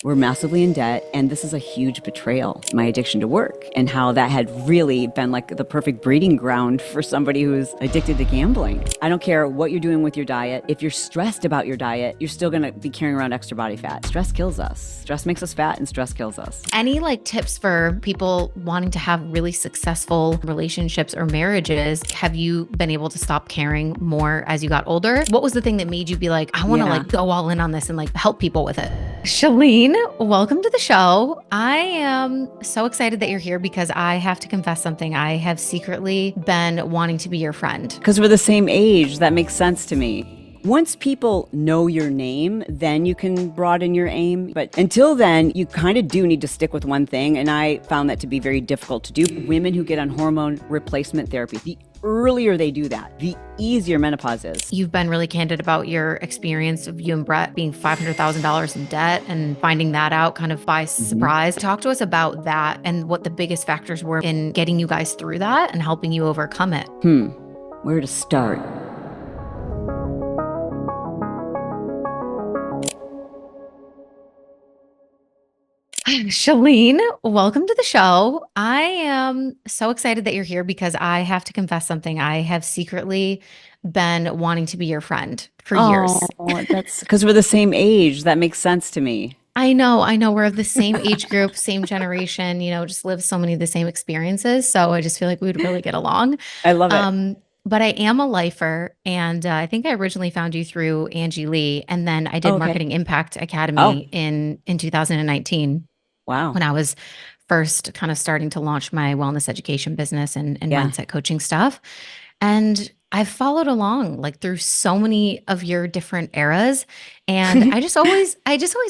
We're massively in debt, and this is a huge betrayal. My addiction to work and how that had really been like the perfect breeding ground for somebody who's addicted to gambling. I don't care what you're doing with your diet. If you're stressed about your diet, you're still gonna be carrying around extra body fat. Stress kills us. Stress makes us fat, and stress kills us. Any tips for people wanting to have really successful relationships or marriages? Have you been able to stop caring more as you got older? What was the thing that made you be like, I want to go all in on this and help people with it? Chalene, welcome to the show. I am so excited that you're here because I have to confess something. I have secretly been wanting to be your friend. Because we're the same age, that makes sense to me. Once people know your name, then you can broaden your aim. But until then, you kind of do need to stick with one thing. And I found that to be very difficult to do. Women who get on hormone replacement therapy, the earlier they do that, the easier menopause is. You've been really candid about your experience of you and Brett being $500,000 in debt and finding that out kind of by surprise. Talk to us about that and what the biggest factors were in getting you guys through that and helping you overcome it. Where to start? Chalene, welcome to the show. I am so excited that you're here because I have to confess something. I have secretly been wanting to be your friend for years. That's because we're the same age. That makes sense to me. I know. We're of the same age group, same generation, just live so many of the same experiences. So I just feel like we would really get along. I love it. But I am a lifer, and I think I originally found you through Angie Lee, and then I did Marketing Impact Academy in 2019. Wow. When I was first kind of starting to launch my wellness education business and mindset coaching stuff. And I've followed along through so many of your different eras. And I just always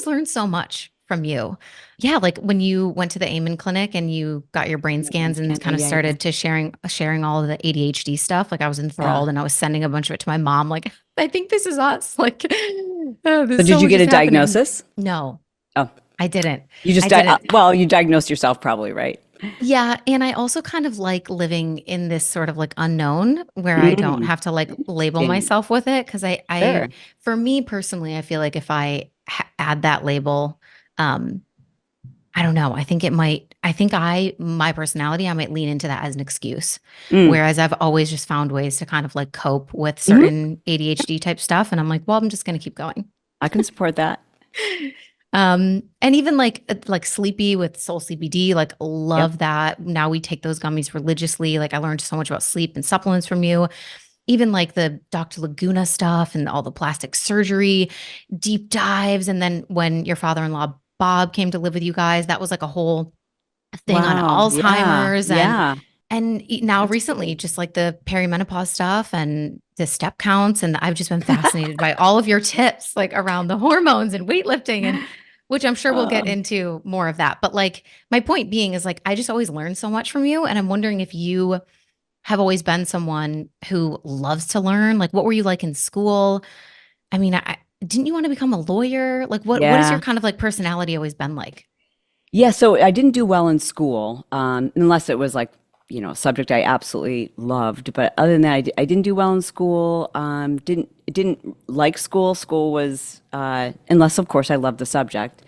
learned so much from you. Yeah. When you went to the Amen clinic and you got your brain scans and kind of started to sharing all of the ADHD stuff. I was enthralled and I was sending a bunch of it to my mom. I think this is us. So did you get a diagnosis? No. Oh. I didn't. You just, you diagnosed yourself probably, right? Yeah. And I also kind of like living in this sort of unknown where I don't have to label myself with it. Cause for me personally, I feel like if I add that label, I don't know. I think my personality, I might lean into that as an excuse. Whereas I've always just found ways to kind of cope with certain ADHD type stuff. And I'm like, well, I'm just going to keep going. I can support that. And even Sleepy with Soul CBD, love that. Now we take those gummies religiously. I learned so much about sleep and supplements from you. Even the Dr. Laguna stuff and all the plastic surgery deep dives. And then when your father-in-law Bob came to live with you guys, that was a whole thing on Alzheimer's. And now recently, just the perimenopause stuff and the step counts. And I've just been fascinated by all of your tips, around the hormones and weightlifting, and which I'm sure we'll get into more of that. But my point being is I just always learn so much from you. And I'm wondering if you have always been someone who loves to learn. What were you like in school? I mean, didn't you want to become a lawyer? What has your kind of personality always been like? Yeah. So I didn't do well in school, unless it was a subject I absolutely loved. But other than that, I didn't do well in school. Didn't like school. School was, unless of course I loved the subject.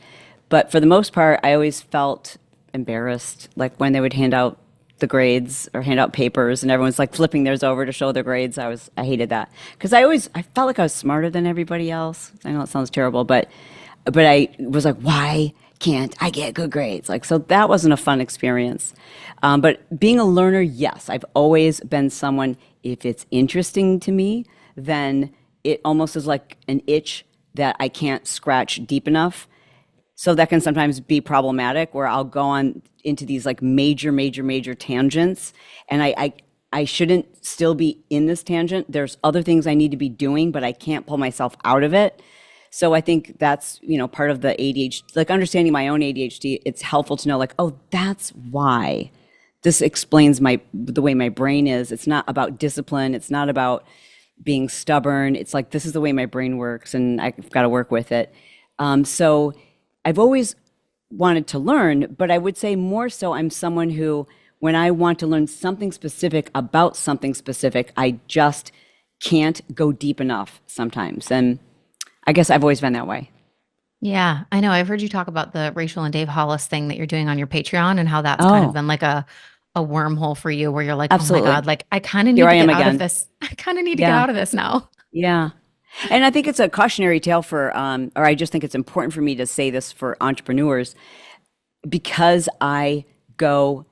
But for the most part, I always felt embarrassed, when they would hand out the grades or hand out papers and everyone's flipping theirs over to show their grades. I hated that because I felt like I was smarter than everybody else. I know it sounds terrible, but I was why can't I get good grades? So that wasn't a fun experience. But being a learner, yes, I've always been someone, if it's interesting to me, then it almost is an itch that I can't scratch deep enough. So that can sometimes be problematic where I'll go on into these major tangents. And I shouldn't still be in this tangent. There's other things I need to be doing, but I can't pull myself out of it. So I think that's, part of the ADHD, understanding my own ADHD, it's helpful to know oh, that's why. This explains the way my brain is. It's not about discipline. It's not about being stubborn. It's this is the way my brain works and I've got to work with it. So I've always wanted to learn, but I would say more so I'm someone who, when I want to learn something specific about something specific, I just can't go deep enough sometimes. And I guess I've always been that way. Yeah, I know. I've heard you talk about the Rachel and Dave Hollis thing that you're doing on your Patreon and how that's kind of Oh, been like a wormhole for you where you're like, oh my absolutely. God, like I kind of Here need I to am get out of again. this. I kind of need to get Yeah. out of this now. Yeah. And I think it's a cautionary tale for, or I just think it's important for me to say this for entrepreneurs because I go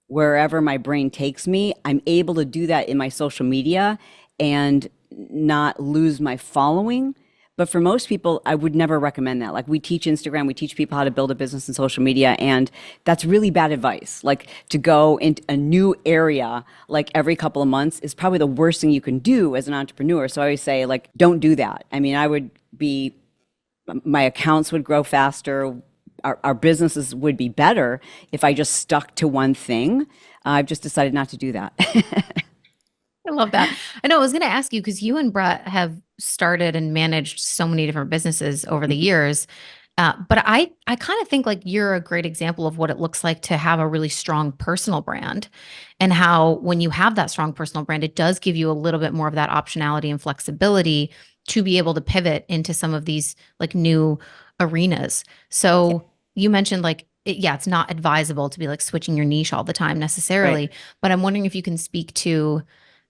wherever my brain takes me. I'm able to do that in my social media and not lose my following. But for most people, I would never recommend that. Like we teach Instagram, we teach people how to build a business in social media, and that's really bad advice. Like to go into a new area like every couple of months is probably the worst thing you can do as an entrepreneur. So I always say, like, don't do that. I mean, I would be my accounts would grow faster. Our businesses would be better if I just stuck to one thing. I've just decided not to do that. I love that. I know I was going to ask you because you and Brett have started and managed so many different businesses over the years. But I kind of think like you're a great example of what it looks like to have a really strong personal brand and how when you have that strong personal brand, it does give you a little bit more of that optionality and flexibility to be able to pivot into some of these like new arenas. Yeah, So you mentioned like, yeah, it's not advisable to be like switching your niche all the time right. necessarily, but I'm wondering if you can speak to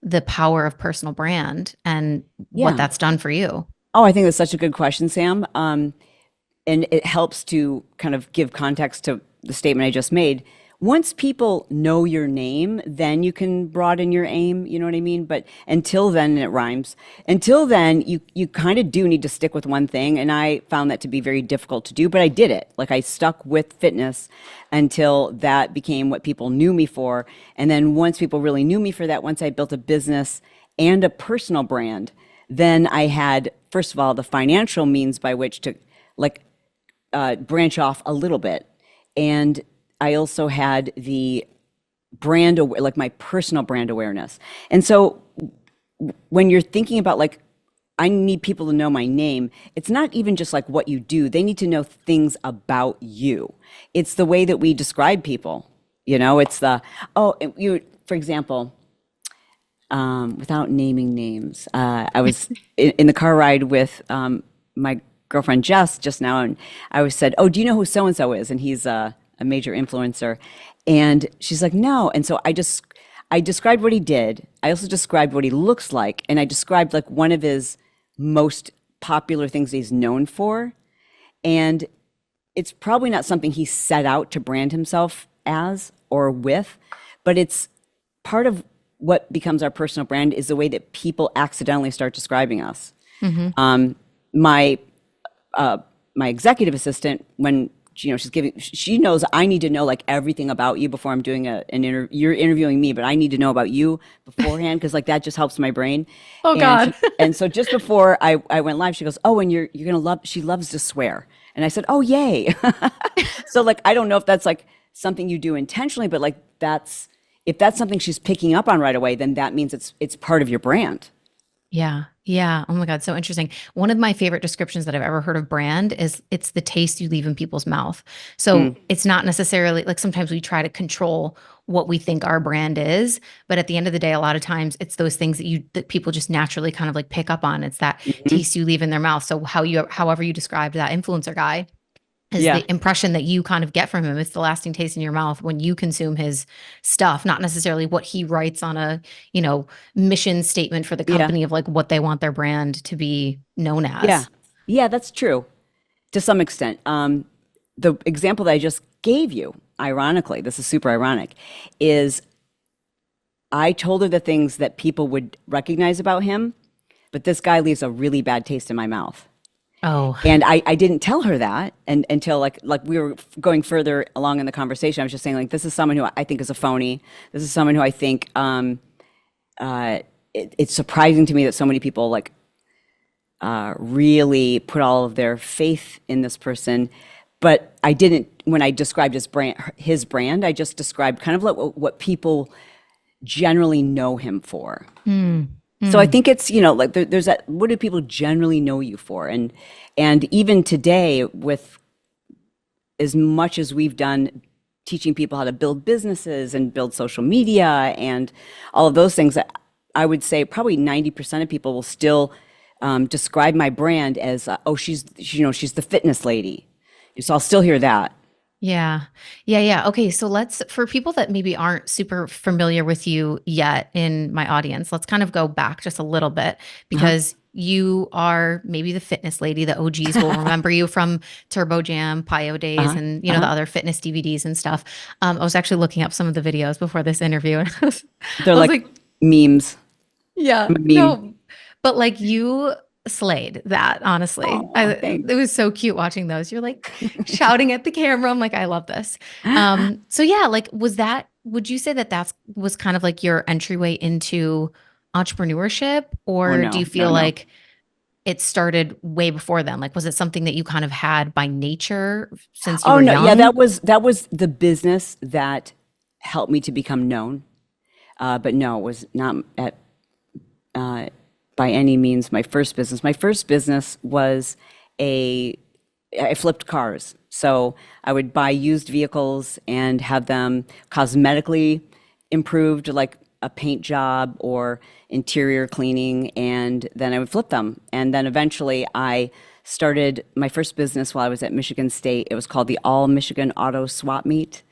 the power of personal brand and what Yeah. that's done for you. Oh, I think that's such a good question, Sam. And it helps to kind of give context to the statement I just made. Once people know your name, then you can broaden your aim, you know what I mean? But until then, and it rhymes. Until then, you kind of do need to stick with one thing, and I found that to be very difficult to do, but I did it. Like I stuck with fitness until that became what people knew me for. And then once people really knew me for that, once I built a business and a personal brand, then I had, first of all, the financial means by which to like branch off a little bit. And I also had the like my personal brand awareness. And so when you're thinking about like, I need people to know my name, it's not even just like what you do. They need to know things about you. It's the way that we describe people. You know, it's the, oh, you, for example, without naming names, I was in the car ride with my girlfriend Jess just now, and I was said, "Oh, do you know who so and so is?" And he's a major influencer, and she's like, "No." And so I described what he did. I also described what he looks like, and I described like one of his most popular things he's known for, and it's probably not something he set out to brand himself as or with, but it's part of what becomes our personal brand is the way that people accidentally start describing us. Hmm. My my executive assistant, when she's giving, she knows I need to know like everything about you before I'm doing an interview. You're interviewing me, but I need to know about you beforehand because like that just helps my brain. Oh And God. she, and so just before I went live, she goes, "Oh, and you're gonna love." She loves to swear, and I said, "Oh, yay!" So like I don't know if that's like something you do intentionally, but like that's if that's something she's picking up on right away, then that means it's part of your brand. Yeah. Yeah. Oh my God. So interesting. One of my favorite descriptions that I've ever heard of brand is it's the taste you leave in people's mouth. So Mm, it's not necessarily like sometimes we try to control what we think our brand is, but at the end of the day, a lot of times it's those things that people just naturally kind of like pick up on. It's that mhm. taste you leave in their mouth. So however you described that influencer guy, is Yeah, the impression that you kind of get from him. It's the lasting taste in your mouth when you consume his stuff, not necessarily what he writes on a, mission statement for the yeah, company of like what they want their brand to be known yeah, as. yeah. That's true to some extent. The example that I just gave you, ironically, this is super ironic, is I told her the things that people would recognize about him, but this guy leaves a really bad taste in my mouth. Oh, And I didn't tell her that and until like we were going further along in the conversation. I was just saying like this is someone who I think is a phony. This is someone who I think it's surprising to me that so many people like really put all of their faith in this person. But I didn't when I described his brand. I just described kind of like what people generally know him for. mm, So I mm. think it's, like there's that, what do people generally know you for? And even today, with as much as we've done teaching people how to build businesses and build social media and all of those things, I would say probably 90% of people will still describe my brand as, oh, she's the fitness lady. So I'll still hear that. Yeah. Yeah. Yeah. Okay. So for people that maybe aren't super familiar with you yet in my audience, let's kind of go back just a little bit Uh-huh. because you are maybe the fitness lady. The OGs will remember you from Turbo Jam, Pio days, Uh-huh. and the Uh-huh. other fitness DVDs and stuff. I was actually looking up some of the videos before this interview, and They're I was like like, memes. yeah, I'm a meme. no, but like you slayed that, honestly. Oh, thanks. It was so cute watching those. You're like shouting at the camera. I'm like, I love this. So yeah, like would you say that was kind of like your entryway into entrepreneurship, Oh, or do you no, no, feel no. like it started way before then? Like, was it something that you kind of had by nature since you Oh, were no. Yeah, young? that was the business that helped me to become known. But no, it was not at uh, by any means my first business. My first business was a I flipped cars. So I would buy used vehicles and have them cosmetically improved, like a paint job or interior cleaning, and then I would flip them. And then eventually I started my first business while I was at Michigan State. It was called the All Michigan Auto Swap Meet.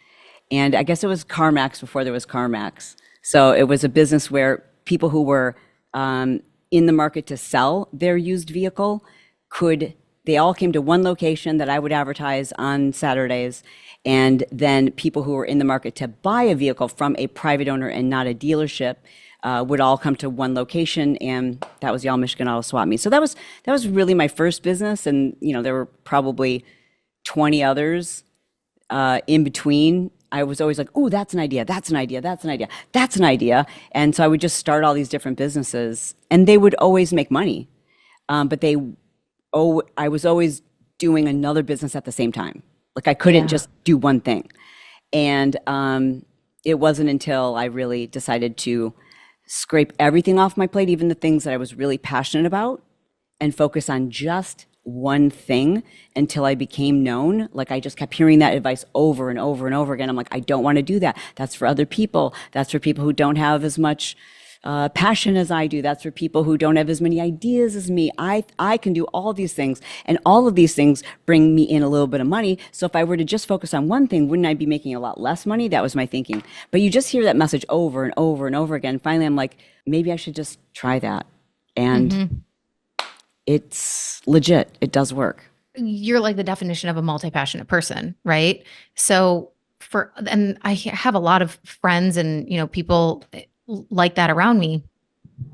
And I guess it was CarMax before there was CarMax. So it was a business where people who were in the market to sell their used vehicle could, they all came to one location that I would advertise on Saturdays. And then people who were in the market to buy a vehicle from a private owner and not a dealership would all come to one location, and that was the All Michigan Auto Swap Meet. So that was really my first business, and there were probably 20 others in between. I was always like, "Oh, that's an idea. That's an idea. That's an idea. That's an idea." And so I would just start all these different businesses, and they would always make money. But I was always doing another business at the same time. Like I couldn't Yeah. just do one thing. And it wasn't until I really decided to scrape everything off my plate, even the things that I was really passionate about, and focus on just one thing until I became known. Like I just kept hearing that advice over and over and over again. I'm like, I don't want to do that. That's for other people. That's for people who don't have as much passion as I do. That's for people who don't have as many ideas as me. I can do all these things, and all of these things bring me in a little bit of money. So if I were to just focus on one thing, wouldn't I be making a lot less money? That was my thinking. But you just hear that message over and over and over again. Finally, I'm like, maybe I should just try that. And Hmm. it's legit. It does work. You're like the definition of a multi-passionate person, right? So and I have a lot of friends and, people like that around me.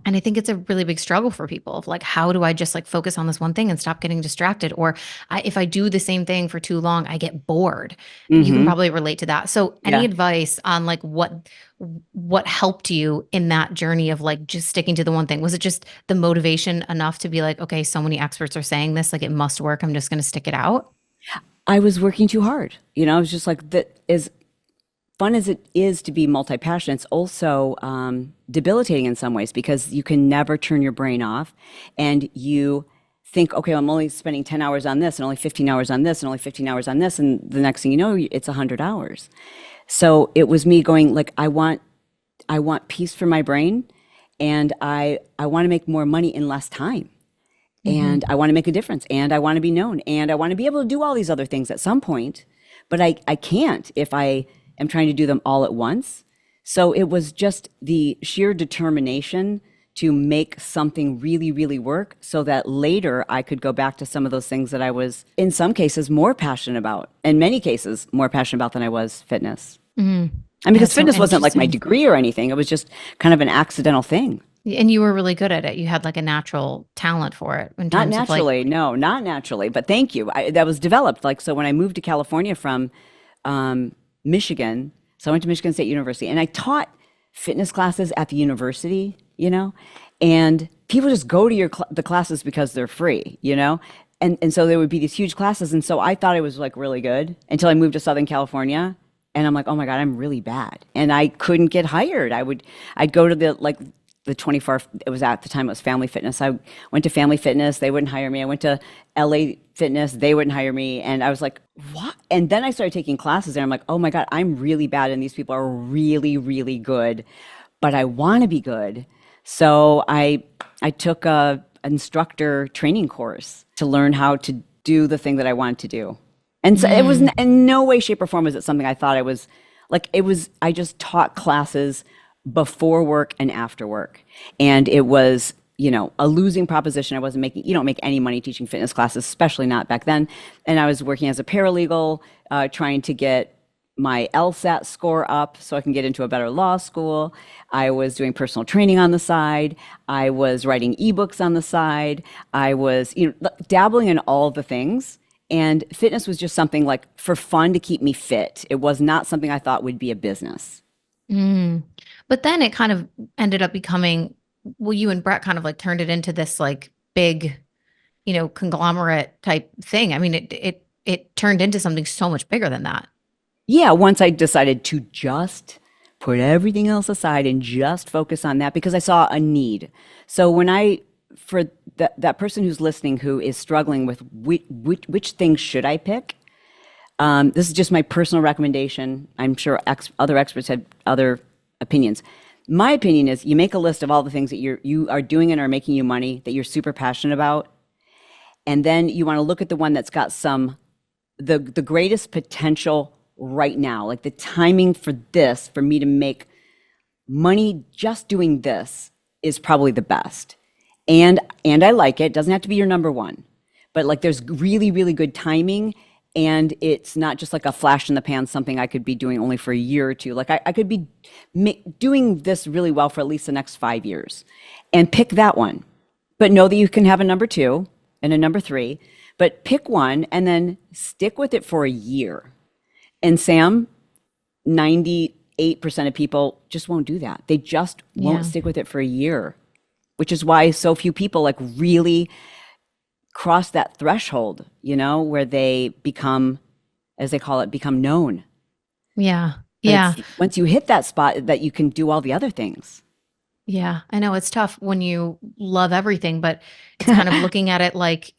And I think it's a really big struggle for people of like, how do I just like focus on this one thing and stop getting distracted? Or if I do the same thing for too long, I get bored. You can Mm-hmm. probably relate to that. So any Yeah. advice on like what helped you in that journey of like just sticking to the one thing? Was it just the motivation enough to be like, okay, so many experts are saying this, like it must work. I'm just going to stick it out. I was working too hard. I was just like, that as fun as it is to be multi-passionate, it's also debilitating in some ways because you can never turn your brain off, and you think, okay, I'm only spending 10 hours on this and only 15 hours on this and only 15 hours on this. And the next thing you know, it's 100 hours. So it was me going like, I want peace for my brain, and I want to make more money in less time, and Hmm. I want to make a difference, and I want to be known, and I want to be able to do all these other things at some point, but I can't if I am trying to do them all at once. So it was just the sheer determination to make something really, really work so that later I could go back to some of those things that I was, in some cases, more passionate about, in many cases, more passionate about than I was fitness. Hmm. And because That's so fitness wasn't like my interesting. degree or anything, it was just kind of an accidental thing. And you were really good at it. You had like a natural talent for it in Not terms of like, naturally, no, not naturally, but thank you. That was developed. Like, so when I moved to California from Michigan, so I went to Michigan State University and I taught fitness classes at the university, and people just go to the classes because they're free. And so there would be these huge classes. And so I thought I was like really good until I moved to Southern California. And I'm like, oh my God, I'm really bad. And I couldn't get hired. I'd go to the 24, it was at the time it was Family Fitness. I went to Family Fitness, they wouldn't hire me. I went to LA Fitness, they wouldn't hire me. And I was like, what? And then I started taking classes and I'm like, oh my God, I'm really bad. And these people are really, really good, but I want to be good. So I took instructor training course to learn how to do the thing that I wanted to do. And so it was Mm. in no way, shape, or form was it something I thought I was like, it was, I just taught classes before work and after work. And it was, a losing proposition. I wasn't making, you don't make any money teaching fitness classes, especially not back then. And I was working as a paralegal, trying to get my LSAT score up so I can get into a better law school. I was doing personal training on the side. I was writing ebooks on the side. I was, dabbling in all the things. And fitness was just something like for fun to keep me fit. It was not something I thought would be a business. Mm. But then it kind of ended up becoming, well, you and Brett kind of like turned it into this like big, conglomerate type thing. I mean, it turned into something so much bigger than that. Yeah, once I decided to just put everything else aside and just focus on that because I saw a need. So for that person who's listening who is struggling with which things should I pick, this is just my personal recommendation. I'm sure other experts had other opinions. My opinion is you make a list of all the things that you are doing and are making you money that you're super passionate about, and then you want to look at the one that's got the greatest potential right now, like the timing for this for me to make money just doing this is probably the best. And I like it. Doesn't have to be your number one, but like there's really, really good timing. And it's not just like a flash in the pan, something I could be doing only for a year or two. Like I could be doing this really well for at least the next 5 years and pick that one. But know that you can have a number two and a number three, but pick one and then stick with it for a year. And Sam, 98% of people just won't do that. They just won't Yeah. stick with it for a year, which is why so few people like really cross that threshold, where they become, as they call it, become known. Yeah. But Yeah. it's once you hit that spot that you can do all the other things. Yeah. I know it's tough when you love everything, but it's kind of looking at it like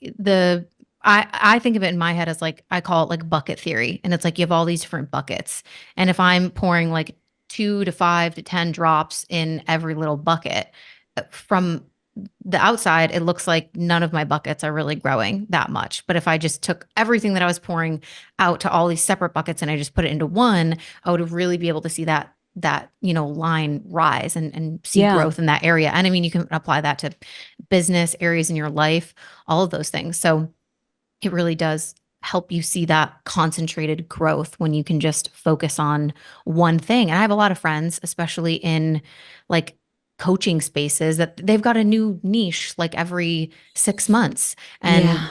I think of it in my head as like, I call it like bucket theory. And it's like you have all these different buckets. And if I'm pouring like 2 to 5 to 10 drops in every little bucket, from the outside, it looks like none of my buckets are really growing that much. But if I just took everything that I was pouring out to all these separate buckets and I just put it into one, I would really be able to see that line rise and see Yeah. growth in that area. And I mean, you can apply that to business areas in your life, all of those things. So it really does help you see that concentrated growth when you can just focus on one thing. And I have a lot of friends, especially in like coaching spaces, that they've got a new niche like every 6 months. And Yeah.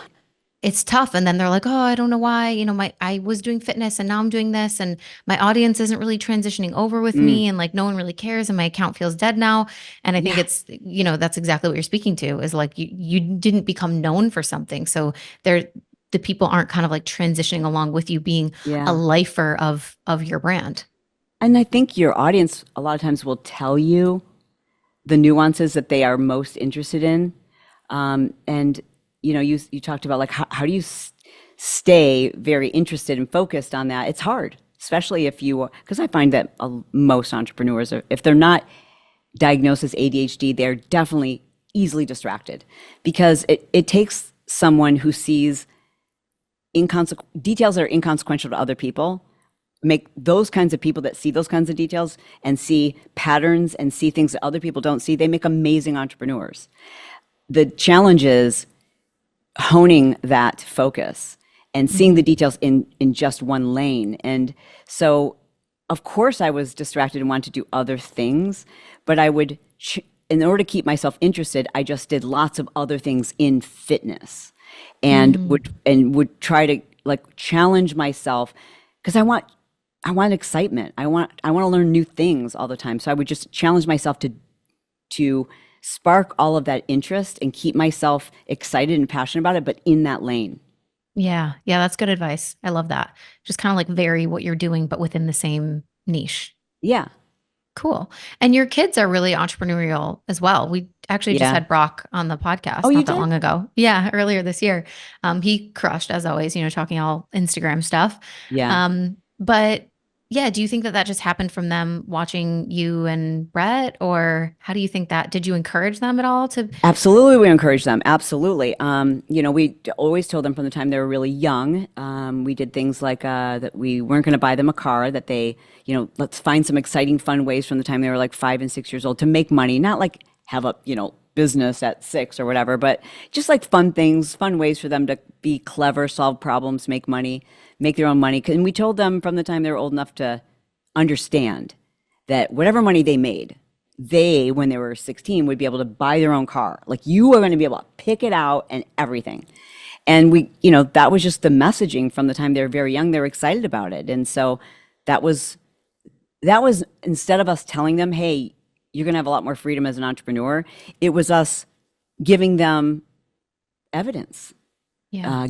it's tough. And then they're like, oh, I don't know why, I was doing fitness and now I'm doing this. And my audience isn't really transitioning over with Mm. me. And like, no one really cares. And my account feels dead now. And I think Yeah. it's, that's exactly what you're speaking to, is like, you didn't become known for something. So the people aren't kind of like transitioning along with you being a Yeah. lifer of your brand. And I think your audience a lot of times will tell you the nuances that they are most interested in. And you talked about like how do you stay very interested and focused on that? It's hard, especially if because I find that most entrepreneurs are, if they're not diagnosed as ADHD, they're definitely easily distracted because it takes someone who sees details that are inconsequential to other people, make those kinds of people that see those kinds of details and see patterns and see things that other people don't see, they make amazing entrepreneurs. The challenge is honing that focus and seeing the Mhm. details in just one lane. And so of course I was distracted and wanted to do other things, but I would in order to keep myself interested, I just did lots of other things in fitness and Mm. would try to like challenge myself because I want excitement. I want to learn new things all the time. So I would just challenge myself to spark all of that interest and keep myself excited and passionate about it, but in that lane. Yeah. Yeah. That's good advice. I love that. Just kind of like vary what you're doing, but within the same niche. Yeah. Cool. And your kids are really entrepreneurial as well. We actually just Yeah. had Brock on the Oh, podcast you not that did? long ago. Yeah, earlier this year. He crushed as always, talking all Instagram stuff. Yeah. But yeah, do you think that that just happened from them watching you and Brett, or how do you think that, did you encourage them at all to? Absolutely, we encourage them. Absolutely. We always told them from the time they were really young. We did things like that we weren't going to buy them a car, that they, let's find some exciting, fun ways from the time they were like 5 and 6 years old to make money, not like have a, business at 6 or whatever, but just like fun things, fun ways for them to be clever, solve problems, make money, make their own money. And we told them from the time they were old enough to understand that whatever money they made, they, when they were 16, would be able to buy their own car. Like you are going to be able to pick it out and everything. And that was just the messaging from the time they were very young. They were excited about it. And so that was, instead of us telling them, hey, you're going to have a lot more freedom as an entrepreneur, it was us giving them evidence, Yeah.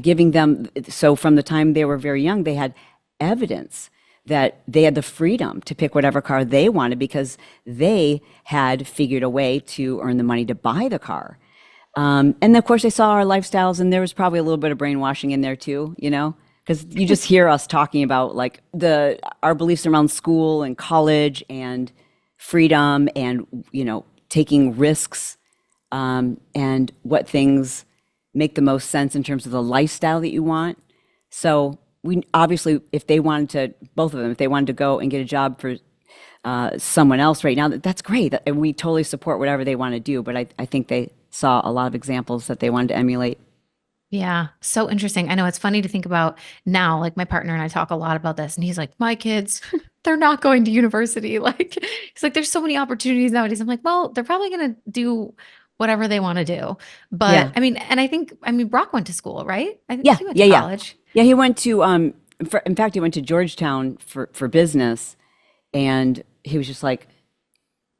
so from the time they were very young, they had evidence that they had the freedom to pick whatever car they wanted because they had figured a way to earn the money to buy the car. And of course, they saw our lifestyles, and there was probably a little bit of brainwashing in there too, because you just hear us talking about like our beliefs around school and college and freedom and taking risks, and what things make the most sense in terms of the lifestyle that you want. So we obviously, if they wanted to, both of them, if they wanted to go and get a job for someone else right now, that's great. And we totally support whatever they want to do. But I think they saw a lot of examples that they wanted to emulate. Yeah, so interesting. I know it's funny to think about now, like my partner and I talk a lot about this, and he's like, my kids, they're not going to university. Like, he's like, there's so many opportunities nowadays. I'm like, well, they're probably going to do whatever they want to do. But Yeah. I mean, and I mean, Brock went to school, right? I think Yeah. he went to Yeah. Yeah. college. Yeah. He went to, in fact, he went to Georgetown for business. And he was just like,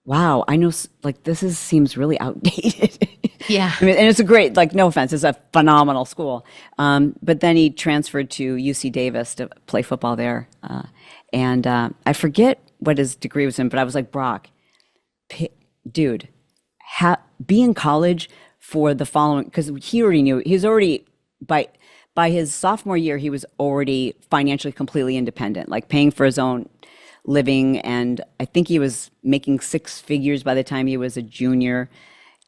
wow, I know, like, seems really outdated. Yeah. I mean, and it's a great, like, no offense, it's a phenomenal school. But then he transferred to UC Davis to play football there. And I forget what his degree was in, but I was like, Brock, dude, be in college for the following, because he already knew, he's already, by his sophomore year, he was already financially completely independent, like paying for his own living. And I think he was making 6 figures by the time he was a junior.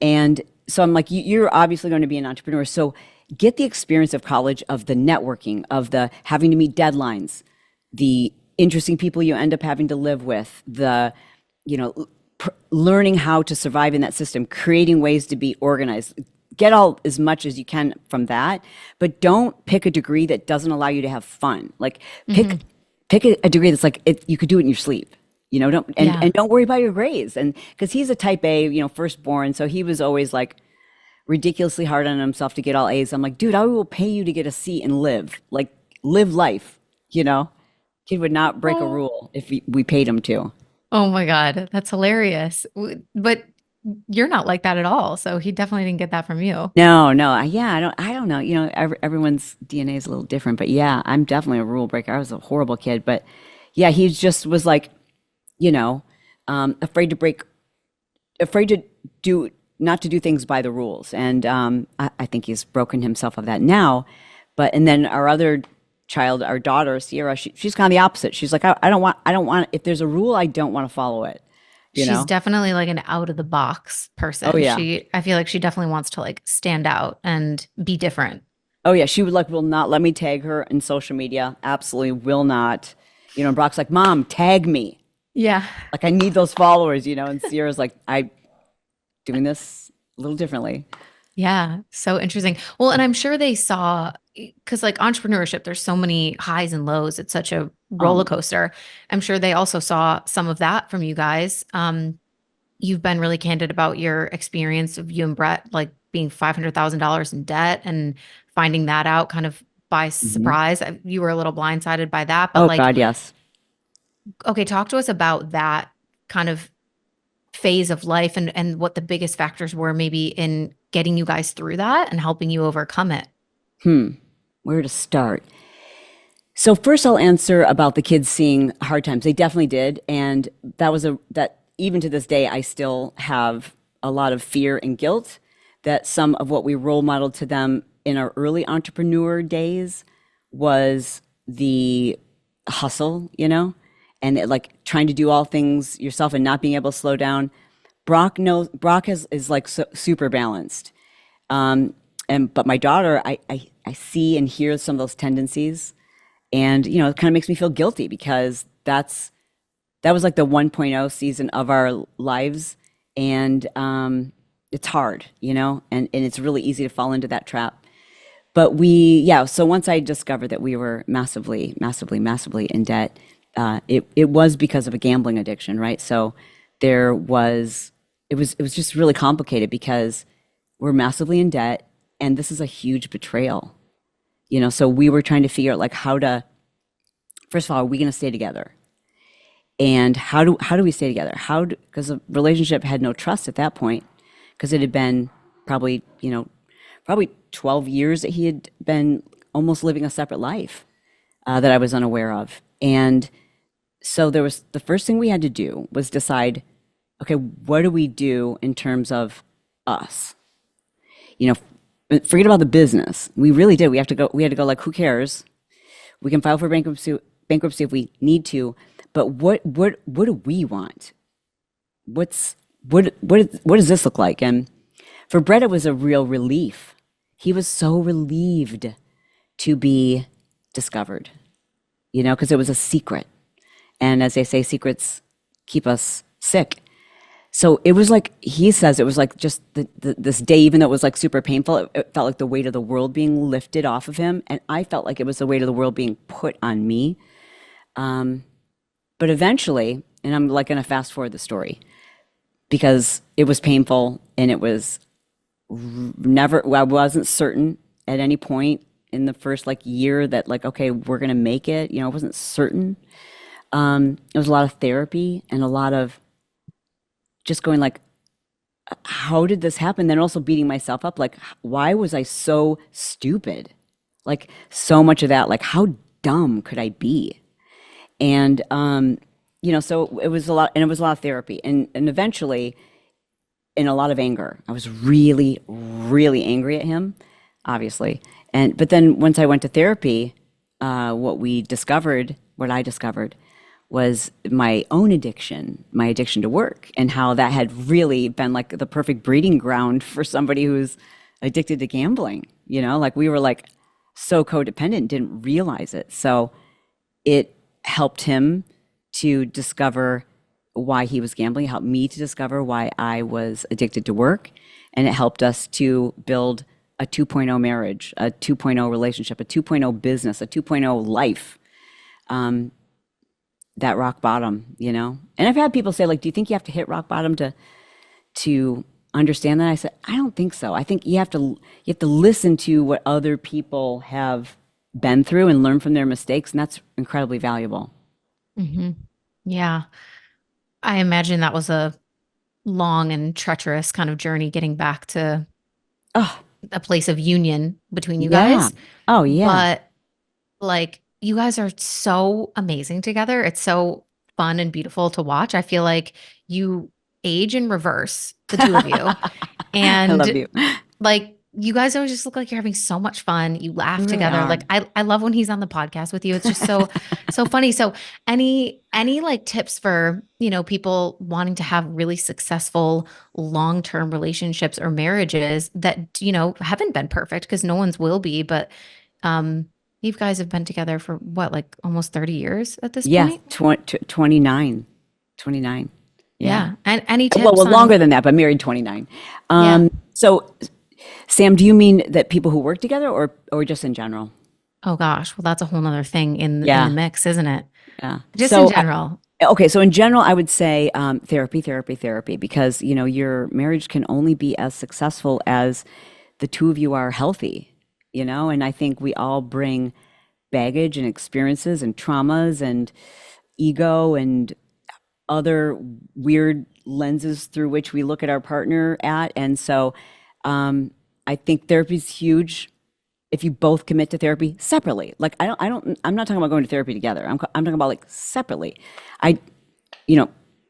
And so I'm like, you're obviously going to be an entrepreneur. So get the experience of college, of the networking, of the having to meet deadlines, the interesting people you end up having to live with, the, learning how to survive in that system, creating ways to be organized. Get all as much as you can from that, but don't pick a degree that doesn't allow you to have fun. Like Hmm. pick a degree that's like you could do it in your sleep. Don't Yeah. and don't worry about your grades. And because he's a type A, firstborn, so he was always like ridiculously hard on himself to get all A's. I'm like, dude, I will pay you to get a C and live life. Kid would not break a Oh. rule if we paid him to. Oh my God, that's hilarious. But you're not like that at all. So he definitely didn't get that from you. No, no, yeah, I don't know. Everyone's DNA is a little different, but yeah, I'm definitely a rule breaker. I was a horrible kid, but yeah, he just was like, you know, afraid to break, afraid to do, not to do things by the rules. And I think he's broken himself of that now. And then our other child, our daughter, Sierra, she's kind of the opposite. She's like, I don't want, if there's a rule, I don't want to follow it, you She's know? definitely like an out of the box Oh, person. yeah. I feel like she definitely wants to like stand out and be different. Oh, yeah. She would like, will not let me tag her in social media. Absolutely will not. And Brock's like, Mom, tag me. Yeah. Like, I need those followers, and Sierra's like, I doing this a little differently. Yeah. So interesting. Well, and I'm sure they saw, because like entrepreneurship, there's so many highs and lows. It's such a roller Um, coaster. I'm sure they also saw some of that from you guys. You've been really candid about your experience of you and Brett, like being $500,000 in debt and finding that out kind of by mhm. surprise. You were a little blindsided by that, but Oh, like, God, yes. okay, talk to us about that kind of phase of life and what the biggest factors were maybe in getting you guys through that and helping you overcome it. Where to start? So first I'll answer about the kids seeing hard times. They definitely did. And that even to this day, I still have a lot of fear and guilt that some of what we role modeled to them in our early entrepreneur days was the hustle, and like trying to do all things yourself and not being able to slow down. Brock is like super balanced. And but my daughter, I see and hear some of those tendencies, and it kind of makes me feel guilty because that was like the 1.0 season of our lives, and it's hard, and it's really easy to fall into that trap. But yeah, so once I discovered that we were massively, massively, massively in debt, it was because of a gambling addiction, right? So it was just really complicated because we're massively in debt, and this is a huge betrayal, so we were trying to figure out like how to, first of all, are we going to stay together? And how do we stay together? Because the relationship had no trust at that point, because it had been probably, probably 12 years that he had been almost living a separate life, that I was unaware of. And so the first thing we had to do was decide, okay, what do we do in terms of us? Forget about the business. We really did. We had to go like, who cares? We can file for bankruptcy if we need to, but what do we want? What does this look like? And for Brett, it was a real relief. He was so relieved to be discovered, because it was a secret. And as they say, secrets keep us sick. So it was like, he says, it was like just this day, even though it was like super painful, it felt like the weight of the world being lifted off of him. And I felt like it was the weight of the world being put on me. But eventually, and I'm like going to fast forward the story because it was painful, and it was I wasn't certain at any point in the first like year that like, okay, we're going to make it. I wasn't certain. It was a lot of therapy and a lot of just going like, how did this happen? Then also beating myself up. Like, why was I so stupid? Like so much of that, like how dumb could I be? And, so it was a lot, and it was a lot of therapy, and eventually in a lot of anger. I was really, really angry at him, obviously. But then once I went to therapy, what I discovered was my own addiction, my addiction to work, and how that had really been like the perfect breeding ground for somebody who's addicted to gambling. Like we were like so codependent, didn't realize it. So it helped him to discover why he was gambling, it helped me to discover why I was addicted to work, and it helped us to build a 2.0 marriage, a 2.0 relationship, a 2.0 business, a 2.0 life. That rock bottom, And I've had people say, like, do you think you have to hit rock bottom to understand that? I said, I don't think so. I think you have to listen to what other people have been through and learn from their mistakes, and that's incredibly valuable. Mm-hmm. Yeah. I imagine that was a long and treacherous kind of journey getting back to Oh, a place of union between you yeah. guys. Oh, yeah. But like, you guys are so amazing together. It's so fun and beautiful to watch. I feel like you age in reverse, the two of you. I love And you. like, you guys always just look like you're having so much fun. You We laugh really together. are. Like I love when he's on the podcast with you. It's just so funny. So any like tips for, people wanting to have really successful long-term relationships or marriages that, haven't been perfect, because no one's will be, but you guys have been together for what, like almost 30 years at this Yeah, point? 29. 29. Yeah. Yeah. And any Well, tips longer on, than that, but married 29. yeah. So, Sam, do you mean that people who work together, or just in general? Oh gosh. Well, that's a whole nother thing in the Yeah. mix, isn't it? Yeah. Just in general. Okay, so in general, I would say therapy, therapy, therapy, because your marriage can only be as successful as the two of you are healthy, and I think we all bring baggage and experiences and traumas and ego and other weird lenses through which we look at our partner at. And so I think therapy is huge if you both commit to therapy separately. Like I'm not talking about going to therapy together. I'm talking about like separately. I, you know,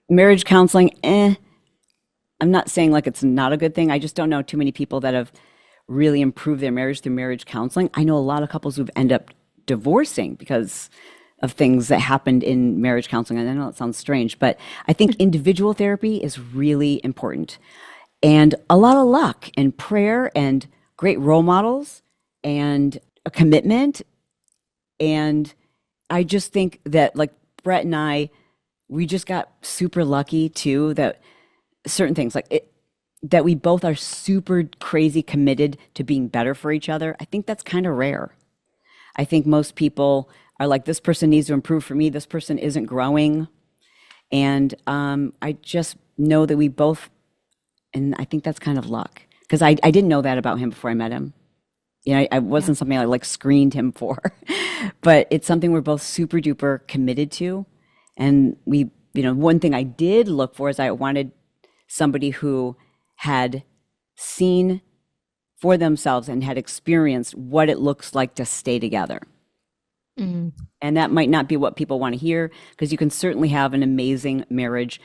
marriage counseling, I'm not saying like it's not a good thing. I just don't know too many people that have really improved their marriage through marriage counseling. I know a lot of couples who've ended up divorcing because of things that happened in marriage counseling. And I know it sounds strange, but I think individual therapy is really important. And a lot of luck and prayer and great role models and a commitment. And I just think that, like, Brett and I, we just got super lucky too, that certain things like it, that we both are super crazy committed to being better for each other. I think that's kind of rare. I think most people are like, this person needs to improve for me, this person isn't growing. And I just know that we both, and I think that's kind of luck, because I didn't know that about him before I met him. You know, I Yeah. wasn't something I like screened him for, but it's something we're both super duper committed to. And we, you know, one thing I did look for is I wanted somebody who had seen for themselves and had experienced what it looks like to stay together. Mm. And that might not be what people want to hear, because you can certainly have an amazing marriage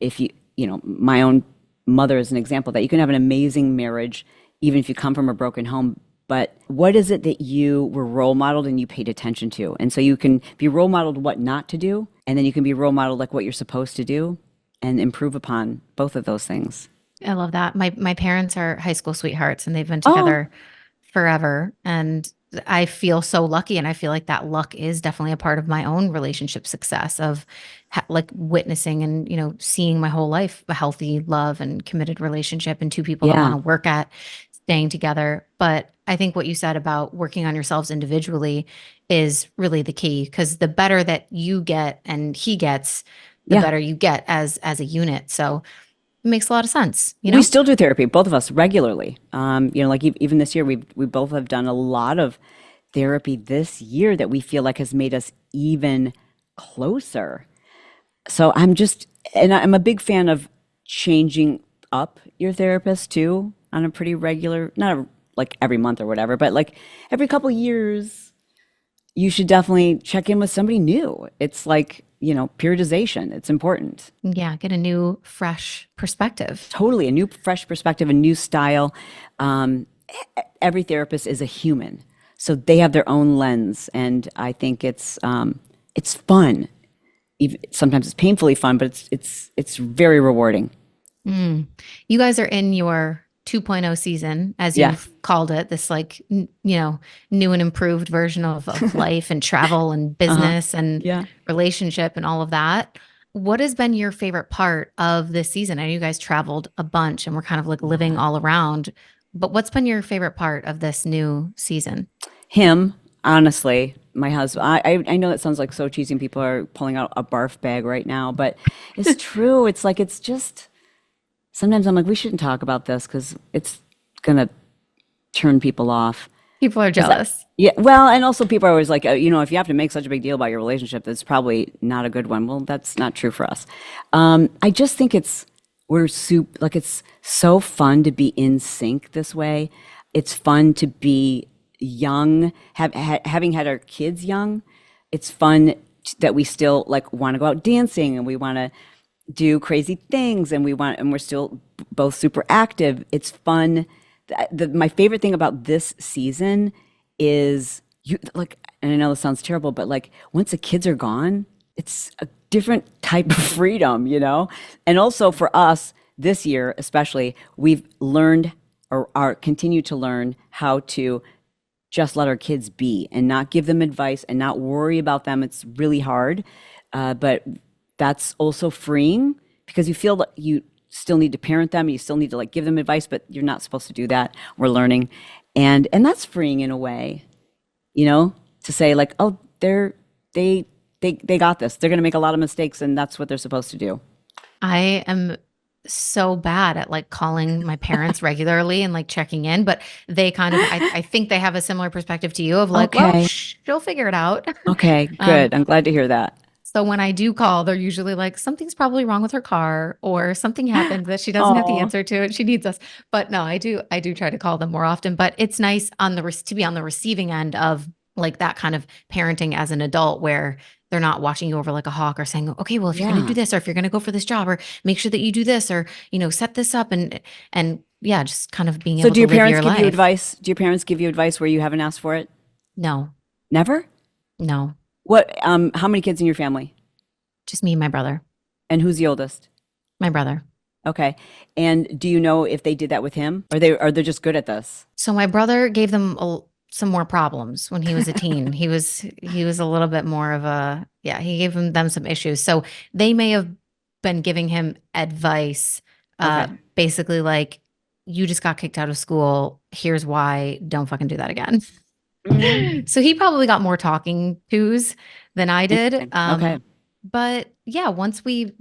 if you know, my own mother is an example that you can have an amazing marriage even if you come from a broken home. But what is it that you were role modeled and you paid attention to? And so you can be role modeled what not to do, and then you can be role modeled like what you're supposed to do and improve upon both of those things. I love that. My parents are high school sweethearts and they've been Oh, together forever. And I feel so lucky. And I feel like that luck is definitely a part of my own relationship success of like witnessing and, you know, seeing my whole life a healthy love and committed relationship and two people that want yeah. to work at staying together. But I think what you said about working on yourselves individually is really the key, because the better that you get and he gets, the Yeah. better you get as a unit. So it makes a lot of sense, you We know? still do therapy, both of us regularly. You know, like even this year, we both have done a lot of therapy this year that we feel like has made us even closer. So I'm just, and I'm a big fan of changing up your therapist too on a pretty regular, not like every month or whatever, but like every couple years, you should definitely check in with somebody new. It's like, you know, periodization. It's important. Yeah, get a new, fresh perspective. Totally, a new, fresh perspective, a new style. Um, every therapist is a human, so they have their own lens, and I think it's fun. Even, sometimes it's painfully fun, but it's very rewarding. Mm. You guys are in your 2.0 season, as Yeah. you've called it, this like, you know, new and improved version of life and travel and Uh-huh. business and Yeah. relationship and all of that. What has been your favorite part of this season? I know you guys traveled a bunch and we're kind of like living Yeah. all around, but what's been your favorite part of this new season? Him, honestly, my husband. I know that sounds like so cheesy, and people are pulling out a barf bag right now, but it's true. It's like it's just sometimes I'm like we shouldn't talk about this because it's gonna turn people off. People are 'Cause jealous. yeah, well, and also people are always like, you know, if you have to make such a big deal about your relationship, that's probably not a good one. Well, that's not true for us. I just think like it's so fun to be in sync this way. It's fun to be young, having had our kids young. It's fun that we still like want to go out dancing and we want to do crazy things and we're still both super active. It's fun. My favorite thing about this season is you like, and I know this sounds terrible, but like once the kids are gone, it's a different type of freedom, you know? And also for us this year, especially, we've learned or are continue to learn how to just let our kids be and not give them advice and not worry about them. It's really hard. But that's also freeing because you feel like you still need to parent them. You still need to like give them advice, but you're not supposed to do that. We're learning. And that's freeing in a way, you know, to say like, oh, they they got this. They're going to make a lot of mistakes and that's what they're supposed to do. I am so bad at like calling my parents regularly and like checking in, but they kind of, I think they have a similar perspective to you of like, well, Okay. she'll figure it out. Okay, Um, good. I'm glad to hear that. so when I do call, they're usually like, something's probably wrong with her car or something happened that she doesn't have the Oh, answer to and she needs us. But no, I do try to call them more often, but it's nice on to be on the receiving end of like that kind of parenting as an adult where they're not watching you over like a hawk or saying, okay, well, if you're going to do yeah. this or if you're going to go for this job or make sure that you do this or, you know, set this up and yeah, just kind of being So able do to your live parents your give you life. advice? Do your parents give you advice where you haven't asked for it? No, Never? no. How many kids in your family? Just me and my brother. And who's the oldest? My brother. Okay. And do you know if they did that with him? Or they're just good at this? So my brother gave them some more problems when he was a teen. He was a little bit more of a, yeah, he gave them some issues. So they may have been giving him advice, Okay. basically like, you just got kicked out of school. Here's why. Don't fucking do that again. Hmm. So he probably got more talking tos than I did. Interesting. Okay. But yeah, once we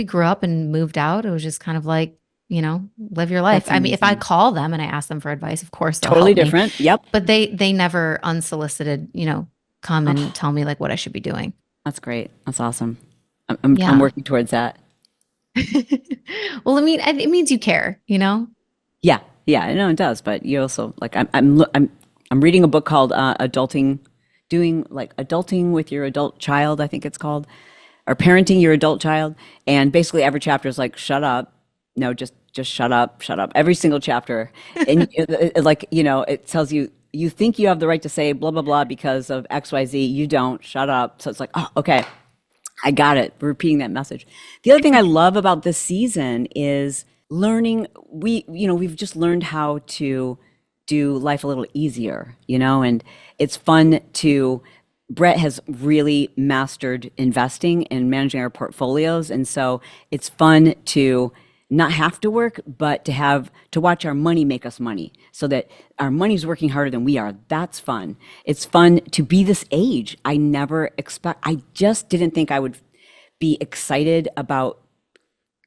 grew up and moved out, it was just kind of like, live your life. That's I mean, if I amazing. call them and I ask them for advice, of course they'll Totally help me. different. Yep. But they never unsolicited, come and Oh, tell me like what I should be doing. that's great. That's awesome. I'm Yeah. working towards that. Well, I mean, it means you care, you know? Yeah. Yeah. I know it does, but you also like I'm reading a book called Adulting, doing like adulting with your adult child, I think it's called, or parenting your adult child. And basically every chapter is like, shut up. No, just shut up, shut up. Every single chapter. And like, it tells you you think you have the right to say blah blah blah because of XYZ. You don't. Shut up. So it's like, oh, okay. I got it. Repeating that message. The other thing I love about this season is learning. We've just learned how to do life a little easier, and it's fun to. Brett has really mastered investing and managing our portfolios. And so it's fun to not have to work, but to watch our money make us money so that our money's working harder than we are. That's fun. It's fun to be this age. I just didn't think I would be excited about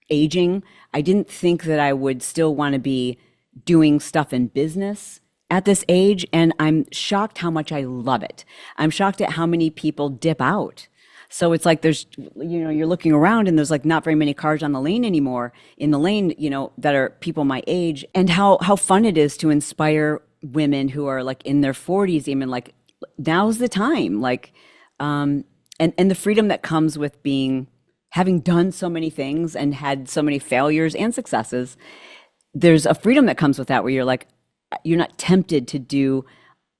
aging. I didn't think that I would still want to be doing stuff in business at this age. And I'm shocked how much I love it. I'm shocked at how many people dip out. So it's like you're looking around and there's like not very many cars on the lane anymore in the lane, that are people my age, and how fun it is to inspire women who are like in their 40s, even like now's the time. Like, and the freedom that comes with having done so many things and had so many failures and successes. There's a freedom that comes with that where you're like, you're not tempted to do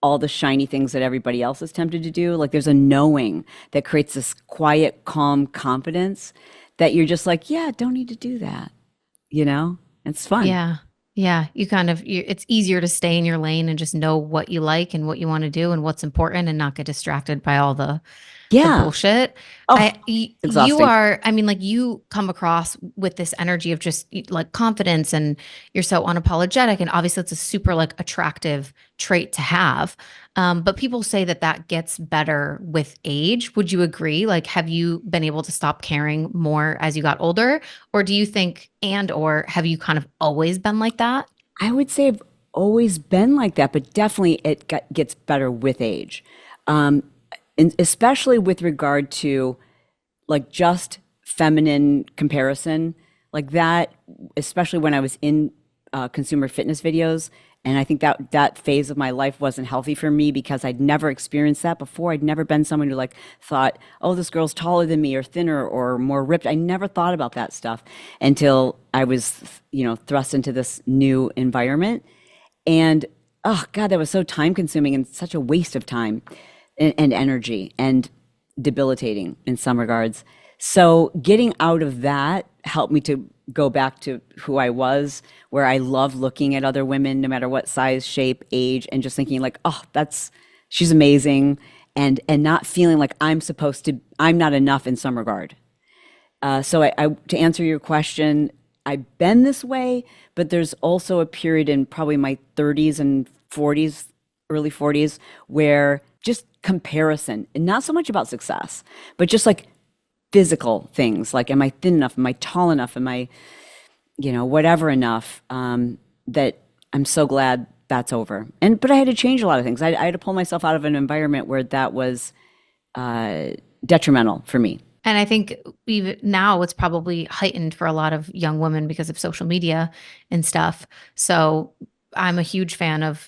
all the shiny things that everybody else is tempted to do. Like there's a knowing that creates this quiet, calm confidence that you're just like, yeah, don't need to do that. It's fun. Yeah. Yeah. It's easier to stay in your lane and just know what you like and what you want to do and what's important and not get distracted by all the Yeah. bullshit. Oh, You exhausting. are, I mean, like you come across with this energy of just like confidence and you're so unapologetic. And obviously it's a super like attractive trait to have. But people say that that gets better with age. Would you agree? Like, have you been able to stop caring more as you got older? Or do you think, or have you kind of always been like that? I would say I've always been like that, but definitely gets better with age. Um, and especially with regard to like just feminine comparison like that, especially when I was in consumer fitness videos. And I think that phase of my life wasn't healthy for me because I'd never experienced that before. I'd never been someone who like thought, oh, this girl's taller than me or thinner or more ripped. I never thought about that stuff until I was, thrust into this new environment. And oh God, that was so time consuming and such a waste of time and energy and debilitating in some regards. So getting out of that helped me to go back to who I was, where I love looking at other women, no matter what size, shape, age, and just thinking like, oh, she's amazing, and not feeling like I'm not enough in some regard. So to answer your question, I've been this way, but there's also a period in probably my 30s and 40s, early 40s, where just comparison, and not so much about success, but just like physical things, like am I thin enough? Am I tall enough? Am I, whatever enough? That I'm so glad that's over. But I had to change a lot of things. I had to pull myself out of an environment where that was detrimental for me. And I think even now it's probably heightened for a lot of young women because of social media and stuff. So I'm a huge fan of,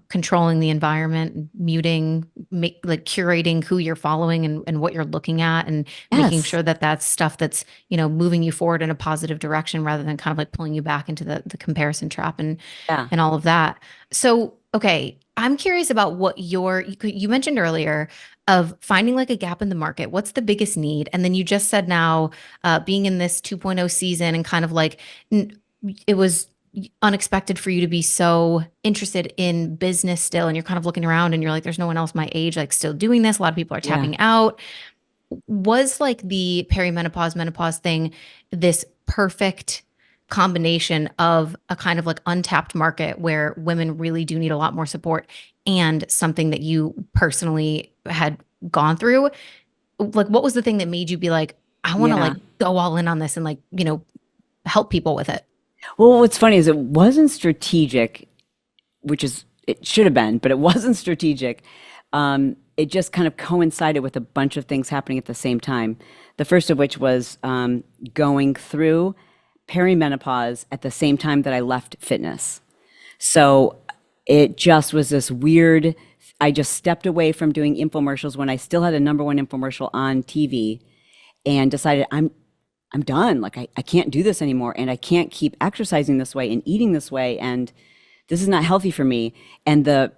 controlling the environment, muting, like curating who you're following and what you're looking at and making Yes. sure that that's stuff that's, moving you forward in a positive direction rather than kind of like pulling you back into the comparison trap Yeah. and all of that. So Okay, I'm curious about what you mentioned earlier of finding like a gap in the market. What's the biggest need? And then you just said now, being in this 2.0 season and kind of like it was unexpected for you to be so interested in business still. And you're kind of looking around and you're like, there's no one else my age like still doing this. A lot of people are Yeah. tapping out. Was like the perimenopause, menopause thing this perfect combination of a kind of like untapped market where women really do need a lot more support and something that you personally had gone through? Like, what was the thing that made you be like, I want to Yeah. like go all in on this and like, help people with it? Well, what's funny is it wasn't strategic, which is it should have been, but it wasn't strategic. It just kind of coincided with a bunch of things happening at the same time. The first of which was going through perimenopause at the same time that I left fitness. So it just was this weird. I just stepped away from doing infomercials when I still had a number one infomercial on TV and decided I'm done. Like I can't do this anymore and I can't keep exercising this way and eating this way and this is not healthy for me. And the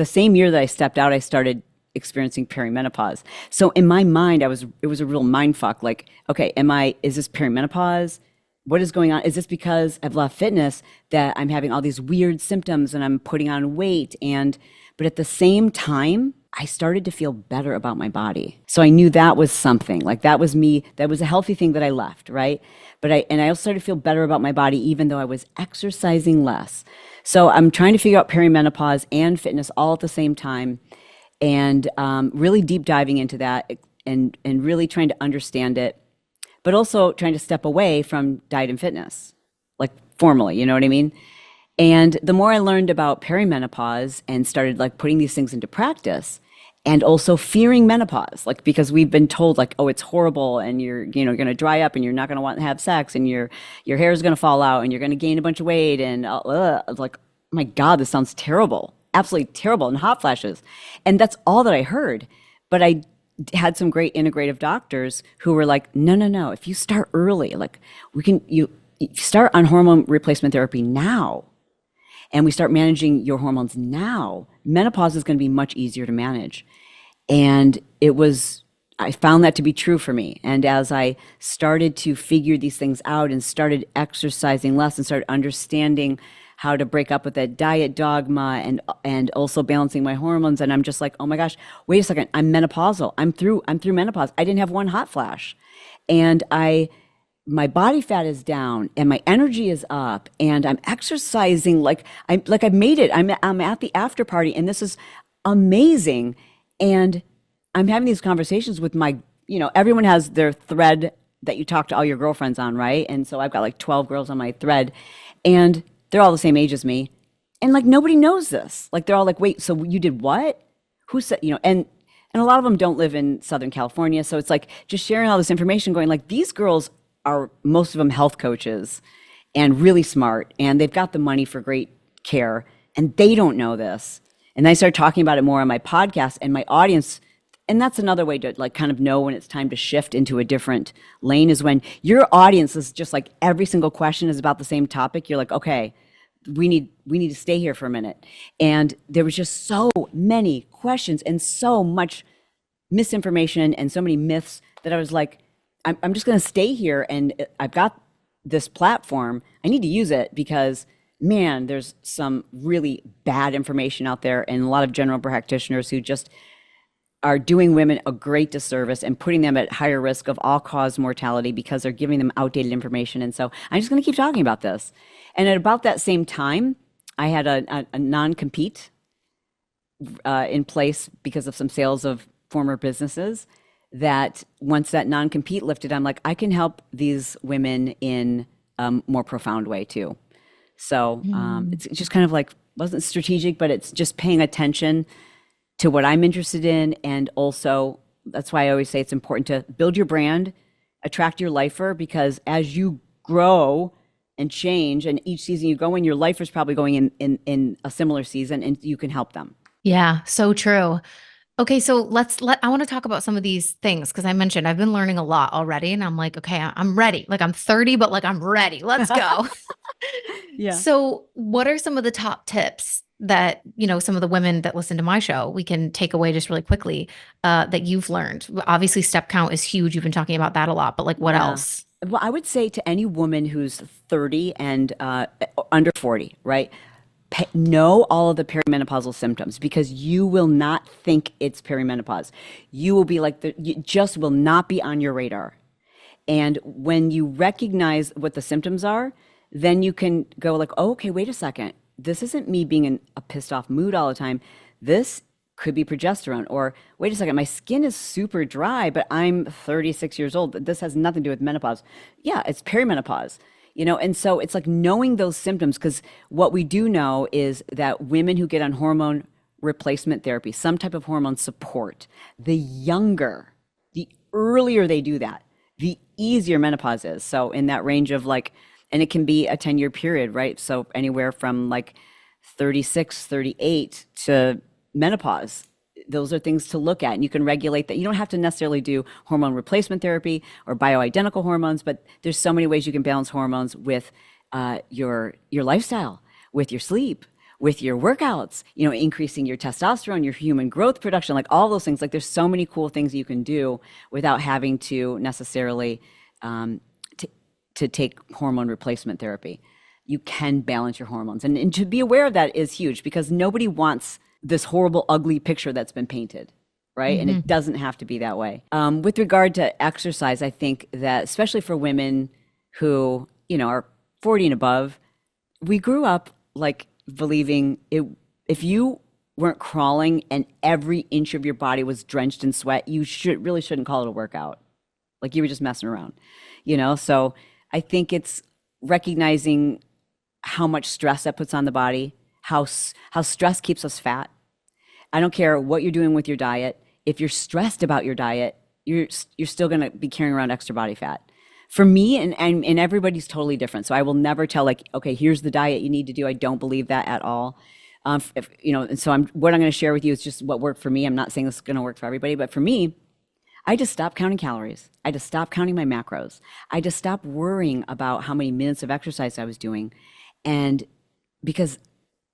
same year that I stepped out, I started experiencing perimenopause. So in my mind, it was a real mind fuck. Like, okay, is this perimenopause? What is going on? Is this because I've left fitness that I'm having all these weird symptoms and I'm putting on weight? But at the same time, I started to feel better about my body. So I knew that was something. Like that was me. That was a healthy thing that I left, right? I also started to feel better about my body even though I was exercising less. So I'm trying to figure out perimenopause and fitness all at the same time and really deep diving into that and really trying to understand it, but also trying to step away from diet and fitness, like formally, you know what I mean? And the more I learned about perimenopause and started like putting these things into practice and also fearing menopause, like because we've been told like, oh, it's horrible and going to dry up and you're not going to want to have sex and your hair is going to fall out and you're going to gain a bunch of weight and like, oh my God, this sounds terrible, absolutely terrible and hot flashes. And that's all that I heard. But I had some great integrative doctors who were like, no, no, no, if you start early, like you start on hormone replacement therapy now and we start managing your hormones now, menopause is going to be much easier to manage. And I found that to be true for me. And as I started to figure these things out and started exercising less and started understanding how to break up with that diet dogma and also balancing my hormones, and I'm just like, oh my gosh, wait a second, I'm menopausal. I'm through menopause. I didn't have one hot flash. And my body fat is down and my energy is up and I'm exercising I've made it. I'm at the after party and this is amazing. And I'm having these conversations with everyone has their thread that you talk to all your girlfriends on, right? And so I've got like 12 girls on my thread and they're all the same age as me. And like nobody knows this. Like they're all like, wait, so you did what? Who said, and a lot of them don't live in Southern California. So it's like just sharing all this information going like these girls are most of them health coaches and really smart and they've got the money for great care and they don't know this. And I started talking about it more on my podcast and my audience. And that's another way to like kind of know when it's time to shift into a different lane is when your audience is just like every single question is about the same topic. You're like, okay, we need to stay here for a minute. And there was just so many questions and so much misinformation and so many myths that I was like, I'm just going to stay here and I've got this platform. I need to use it because, man, there's some really bad information out there and a lot of general practitioners who just are doing women a great disservice and putting them at higher risk of all-cause mortality because they're giving them outdated information. And so I'm just going to keep talking about this. And at about that same time, I had a non-compete in place because of some sales of former businesses that once that non-compete lifted, I'm like, I can help these women in a more profound way too. So it's just kind of like, wasn't strategic, but it's just paying attention to what I'm interested in. And also, that's why I always say it's important to build your brand, attract your lifer, because as you grow and change, and each season you go in, your lifer's probably going in a similar season and you can help them. Yeah, so true. Okay, so I want to talk about some of these things because I mentioned I've been learning a lot already and I'm like, okay, I'm ready. Like I'm 30, but like I'm ready. Let's go. Yeah. So, what are some of the top tips that, some of the women that listen to my show, we can take away just really quickly that you've learned? Obviously, step count is huge. You've been talking about that a lot, but like what Yeah. else? Well, I would say to any woman who's 30 and under 40, right? Know all of the perimenopausal symptoms because you will not think it's perimenopause. You will be like, you just will not be on your radar. And when you recognize what the symptoms are, then you can go like, oh, okay, wait a second. This isn't me being in a pissed off mood all the time. This could be progesterone. Or wait a second, my skin is super dry, but I'm 36 years old. This has nothing to do with menopause. Yeah, it's perimenopause. And so it's like knowing those symptoms because what we do know is that women who get on hormone replacement therapy, some type of hormone support, the younger, the earlier they do that, the easier menopause is. So in that range of like, and it can be a 10-year period, right? So anywhere from like 36, 38 to menopause. Those are things to look at, and you can regulate that. You don't have to necessarily do hormone replacement therapy or bioidentical hormones, but there's so many ways you can balance hormones with your lifestyle, with your sleep, with your workouts, increasing your testosterone, your human growth production, like all those things. Like there's so many cool things you can do without having to necessarily to take hormone replacement therapy. You can balance your hormones. And to be aware of that is huge because nobody wants this horrible, ugly picture that's been painted, right? And it Hmm. doesn't have to be that way. With regard to exercise, I think that especially for women who, are 40 and above, we grew up like believing if you weren't crawling and every inch of your body was drenched in sweat, you really shouldn't call it a workout. Like you were just messing around, So I think it's recognizing how much stress that puts on the body, how stress keeps us fat. I don't care what you're doing with your diet. If you're stressed about your diet, you're still going to be carrying around extra body fat. For me, and everybody's totally different. So I will never tell like, okay, here's the diet you need to do. I don't believe that at all. And so what I'm going to share with you is just what worked for me. I'm not saying this is going to work for everybody, but for me, I just stopped counting calories. I just stopped counting my macros. I just stopped worrying about how many minutes of exercise I was doing. And because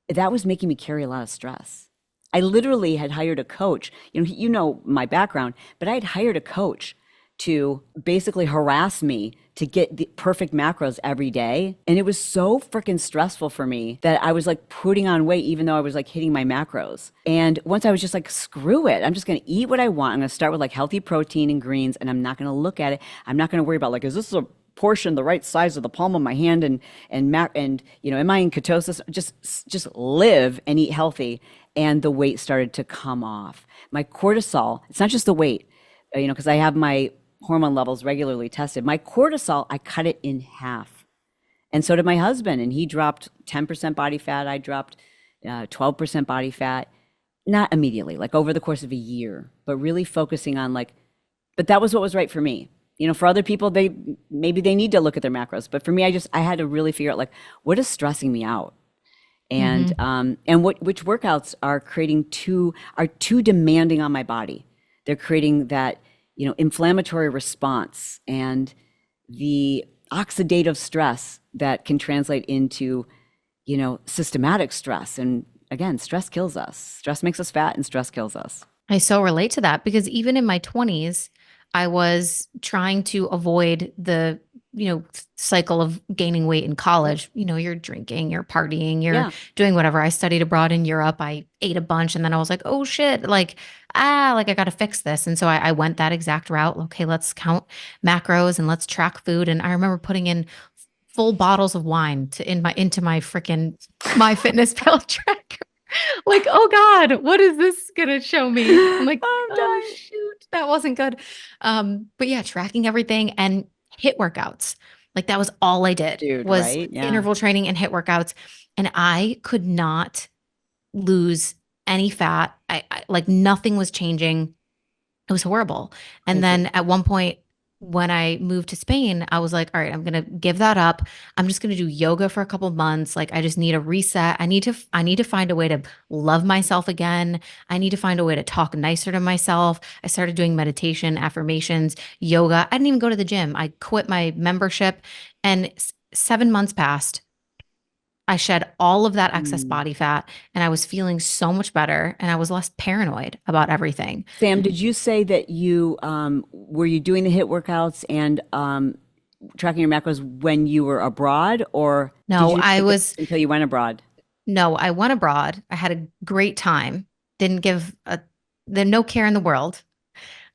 that was making me carry a lot of stress. I literally had hired a coach. My background, but I had hired a coach to basically harass me to get the perfect macros every day. And it was so freaking stressful for me that I was like putting on weight, even though I was like hitting my macros. And once I was just like, screw it. I'm just going to eat what I want. I'm going to start with like healthy protein and greens, and I'm not going to look at it. I'm not going to worry about like, is this a portion the right size of the palm of my hand and am I in ketosis? Just live and eat healthy. And the weight started to come off. My cortisol, it's not just the weight, because I have my hormone levels regularly tested. My cortisol, I cut it in half. And so did my husband. And he dropped 10% body fat. I dropped 12% body fat. Not immediately, like over the course of a year, but really focusing on like, but that was what was right for me. For other people, maybe they need to look at their macros. But for me, I had to really figure out like, what is stressing me out? And Hmm. which workouts are too demanding on my body. They're creating that inflammatory response and the oxidative stress that can translate into systematic stress. And again, stress kills us. Stress makes us fat, and stress kills us. I so relate to that because even in my 20s, I was trying to avoid the, cycle of gaining weight in Yep. college. You're drinking, you're partying, you're Yeah. doing whatever. I studied abroad in Europe. I ate a bunch and then I was like, oh shit, like I got to fix this. And so I went that exact route. Okay, let's count macros and let's track food. And I remember putting in full bottles of wine into my freaking my fitness pal tracker. Like, oh God, what is this gonna show me? I'm like, I'm oh dying. shoot, that wasn't good. But yeah, tracking everything and hit workouts. Like that was all I did Dude, was right? Yeah. interval training and hit workouts. And I could not lose any fat. I like nothing was changing. It was horrible. And then Crazy. at one point, when I moved to Spain, I was like, all right, I'm going to give that up. I'm just going to do yoga for a couple of months. Like I just need a reset. I need to find a way to love myself again. I need to find a way to talk nicer to myself. I started doing meditation, affirmations, yoga. I didn't even go to the gym. I quit my membership and 7 months passed. I shed all of that excess Mm. body fat and I was feeling so much better and I was less paranoid about everything. Sam, did you say that you were you doing the hit workouts and tracking your macros when you were abroad, or did No, you I take it was until you went abroad? No, I went abroad. I had a great time. Didn't give a the no care in the world.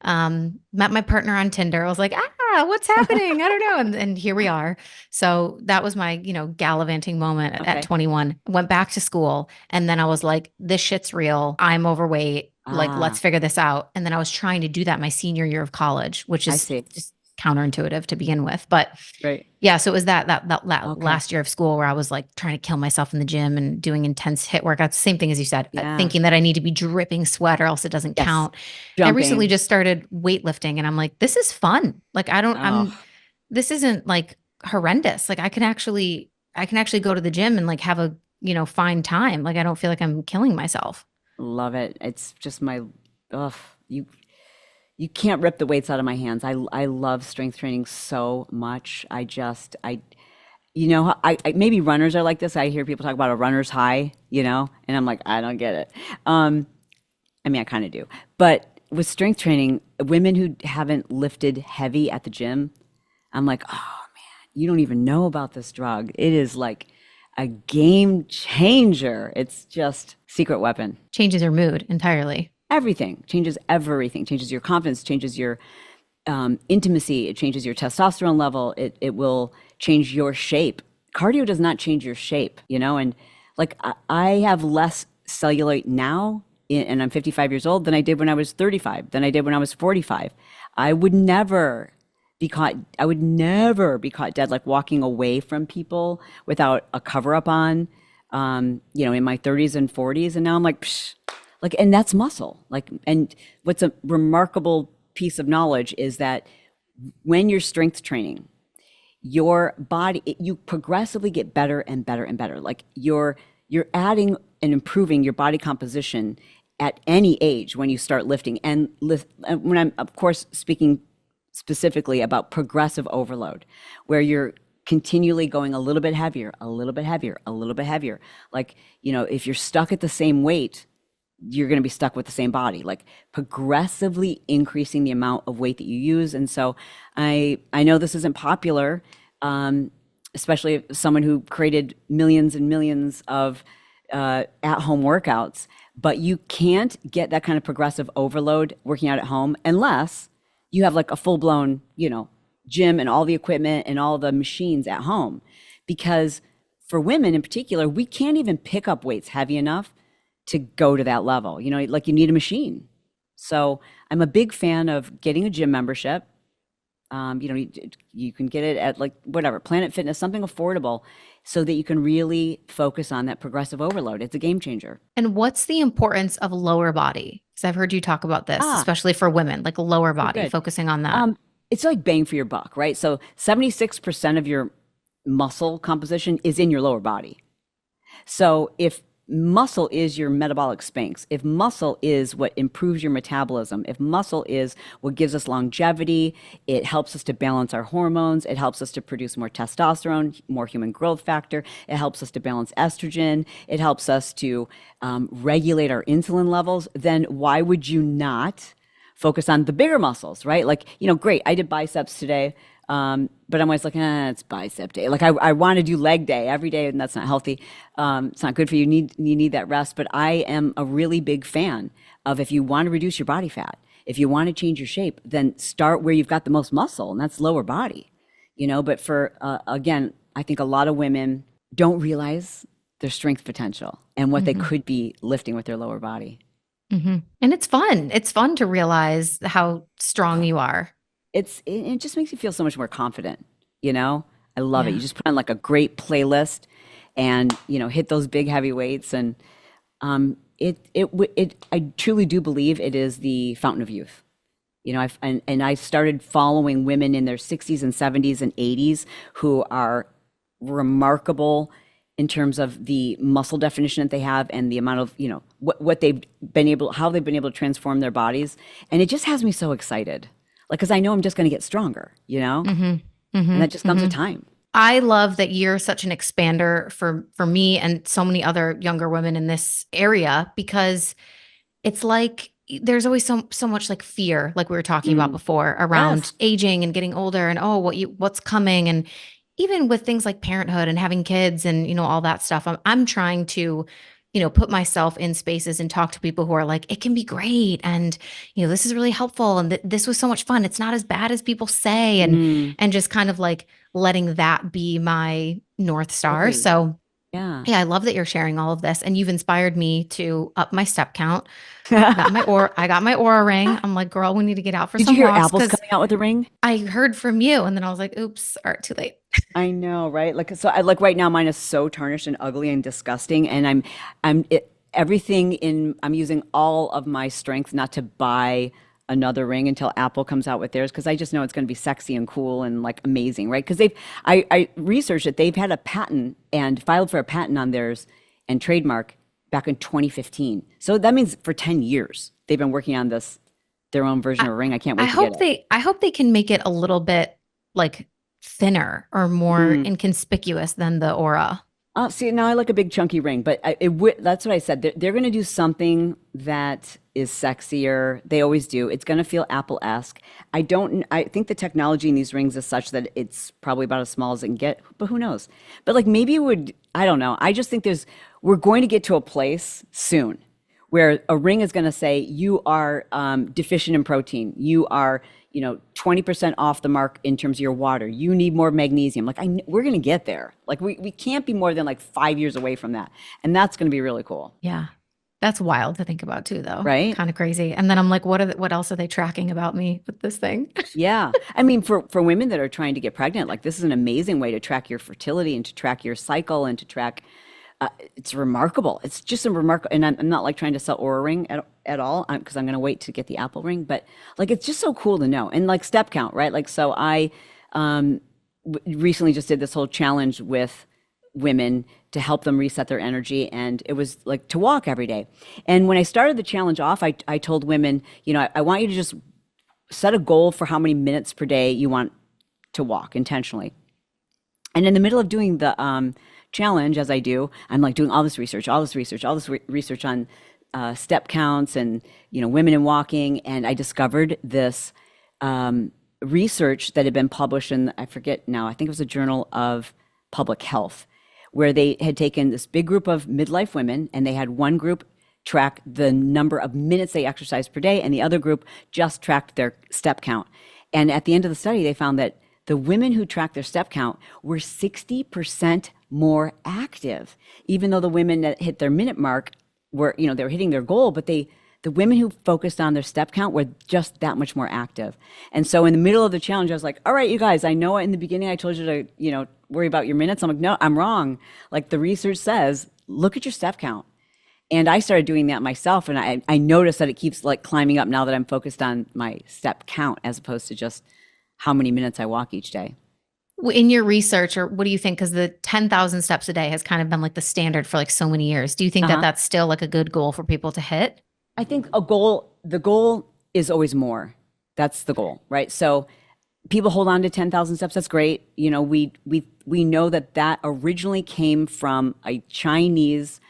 Met my partner on Tinder. I was like, what's happening? I don't know. And here we are. So that was my, gallivanting moment at Okay. 21. Went back to school. And then I was like, this shit's real. I'm overweight. Like, let's Ah, figure this out. And then I was trying to do that my senior year of college, which I is see. just counterintuitive to begin with. But Right. yeah, so it was that Okay. last year of school where I was like trying to kill myself in the gym and doing intense hit workouts. Same thing as you said, Yeah. thinking that I need to be dripping sweat or else it doesn't Yes. count. I recently Jumping. just started weightlifting and I'm like, this is fun. Like Oh, this isn't like horrendous. Like I can actually go to the gym and like have a, fine time. Like I don't feel like I'm killing myself. love it. It's just my, ugh, you you can't rip the weights out of my hands. I love strength training so much. Maybe runners are like this. I hear people talk about a runner's high, and I'm like, I don't get it. Um, I mean, I kind of do. But with strength training, women who haven't lifted heavy at the gym, I'm like, oh man, you don't even know about this drug. It is like a game changer. It's just secret weapon. Changes your mood entirely. Everything changes your confidence, changes your intimacy, it changes your testosterone level, it will change your shape. Cardio does not change your shape, and like I have less cellulite now, and I'm 55 years old, than I did when I was 35, than I did when I was 45. I would never be caught dead, like walking away from people without a cover up on, in my 30s and 40s. And now I'm like, psh, like, and that's muscle. Like, and what's a remarkable piece of knowledge is that when you're strength training, your body, you progressively get better and better and better. Like you're adding and improving your body composition at any age when you start lifting. And when I'm, of course, speaking specifically about progressive overload, where you're continually going a little bit heavier, a little bit heavier, a little bit heavier. Like, if you're stuck at the same weight, you're going to be stuck with the same body, like progressively increasing the amount of weight that you use. And so I know this isn't popular, especially if someone who created millions and millions of at-home workouts, but you can't get that kind of progressive overload working out at home unless you have like a full-blown, gym and all the equipment and all the machines at home. Because for women in particular, we can't even pick up weights heavy enough to go to that level. Like you need a machine. So I'm a big fan of getting a gym membership. You can get it at like whatever, Planet Fitness, something affordable, so that you can really focus on that progressive overload. It's a game changer. And what's the importance of lower body? Because I've heard you talk about this, Ah, especially for women, like lower so body, good. focusing on that. It's like bang for your buck, right? So 76% of your muscle composition is in your lower body. So if muscle is your metabolic spanx, if muscle is what improves your metabolism, if muscle is what gives us longevity, it helps us to balance our hormones, it helps us to produce more testosterone, more human growth factor, it helps us to balance estrogen, it helps us to regulate our insulin levels, then why would you not focus on the bigger muscles, right? Like, great, I did biceps today. But I'm always like, it's bicep day. Like I want to do leg day every day, and that's not healthy. It's not good for you. You need that rest. But I am a really big fan of, if you want to reduce your body fat, if you want to change your shape, then start where you've got the most muscle, and that's lower body. But for again, I think a lot of women don't realize their strength potential and what they Hmm. could be lifting with their lower body. Hmm. And it's fun. It's fun to realize how strong you are. It just makes you feel so much more confident, you know? I love it. You Yeah. just put on like a great playlist and, hit those big heavy weights, and I truly do believe it is the fountain of youth. And I started following women in their 60s and 70s and 80s who are remarkable in terms of the muscle definition that they have and the amount of, what how they've been able to transform their bodies. And it just has me so excited. Like, cause I know I'm just going to get stronger, Hmm. and Hmm. that just comes Hmm. with time. I love that you're such an expander for me and so many other younger women in this area because it's like there's always so much like fear, like we were talking about Mm. before, around Yes. aging and getting older and what's coming. And even with things like parenthood and having kids and all that stuff, I'm trying to put myself in spaces and talk to people who are like, it can be great, and this is really helpful, and this was so much fun, it's not as bad as people say, Mm. and just kind of like letting that be my North Star. Great. So Yeah. yeah, I love that you're sharing all of this, and you've inspired me to up my step count. I got my aura ring. I'm like, girl, we need to get out for Did you some hear walks Apple's because coming out with a ring? I heard from you, and then I was like, oops, all right, too late. I know, right? Like, so I like right now mine is so tarnished and ugly and disgusting, and everything in, I'm using all of my strength not to buy another ring until Apple comes out with theirs, because I just know it's going to be sexy and cool and like amazing, right? Because I researched it. They've had a patent and filed for a patent on theirs and trademark back in 2015. So that means for 10 years they've been working on this, their own version I, of a ring. I can't I wait to get hope it. they can make it a little bit like thinner or more Mm. inconspicuous than the aura. See, now I like a big chunky ring, but that's what I said. They're going to do something that is sexier. They always do. It's going to feel Apple-esque. I think the technology in these rings is such that it's probably about as small as it can get, but who knows? But like maybe it would, I don't know. I just think we're going to get to a place soon where a ring is going to say you are deficient in protein, you are 20% off the mark in terms of your water, you need more magnesium. Like we're going to get there. Like we can't be more than like 5 years away from that, and that's going to be really cool. Yeah. That's wild to think about too, though. Right. Kind of crazy. And then I'm like, what else are they tracking about me with this thing? Yeah, I mean, for women that are trying to get pregnant, like this is an amazing way to track your fertility and to track your cycle and to track. It's remarkable. It's just a remarkable, and I'm not like trying to sell Aura ring at all, because I'm going to wait to get the Apple ring. But like, it's just so cool to know. And like step count, right? Like, so I recently just did this whole challenge with women to help them reset their energy, and it was like to walk every day. And when I started the challenge off, I told women, I want you to just set a goal for how many minutes per day you want to walk intentionally. And in the middle of doing the challenge, as I do, I'm like doing all this research, research on step counts and women in walking, and I discovered this research that had been published in, I forget now, I think it was a Journal of Public Health, where they had taken this big group of midlife women, and they had one group track the number of minutes they exercised per day, and the other group just tracked their step count. And at the end of the study, they found that the women who tracked their step count were 60% more active, even though the women that hit their minute mark were, they were hitting their goal, but the women who focused on their step count were just that much more active. And so in the middle of the challenge, I was like, all right, you guys, I know in the beginning I told you to, worry about your minutes. I'm like, no, I'm wrong. Like the research says, look at your step count. And I started doing that myself. And I noticed that it keeps like climbing up now that I'm focused on my step count as opposed to just how many minutes I walk each day. In your research, or what do you think? Because the 10,000 steps a day has kind of been like the standard for like so many years. Do you think that Uh-huh. that's still like a good goal for people to hit? I think the goal is always more. That's the goal, right? So people hold on to 10,000 steps. That's great. We know that originally came from a Chinese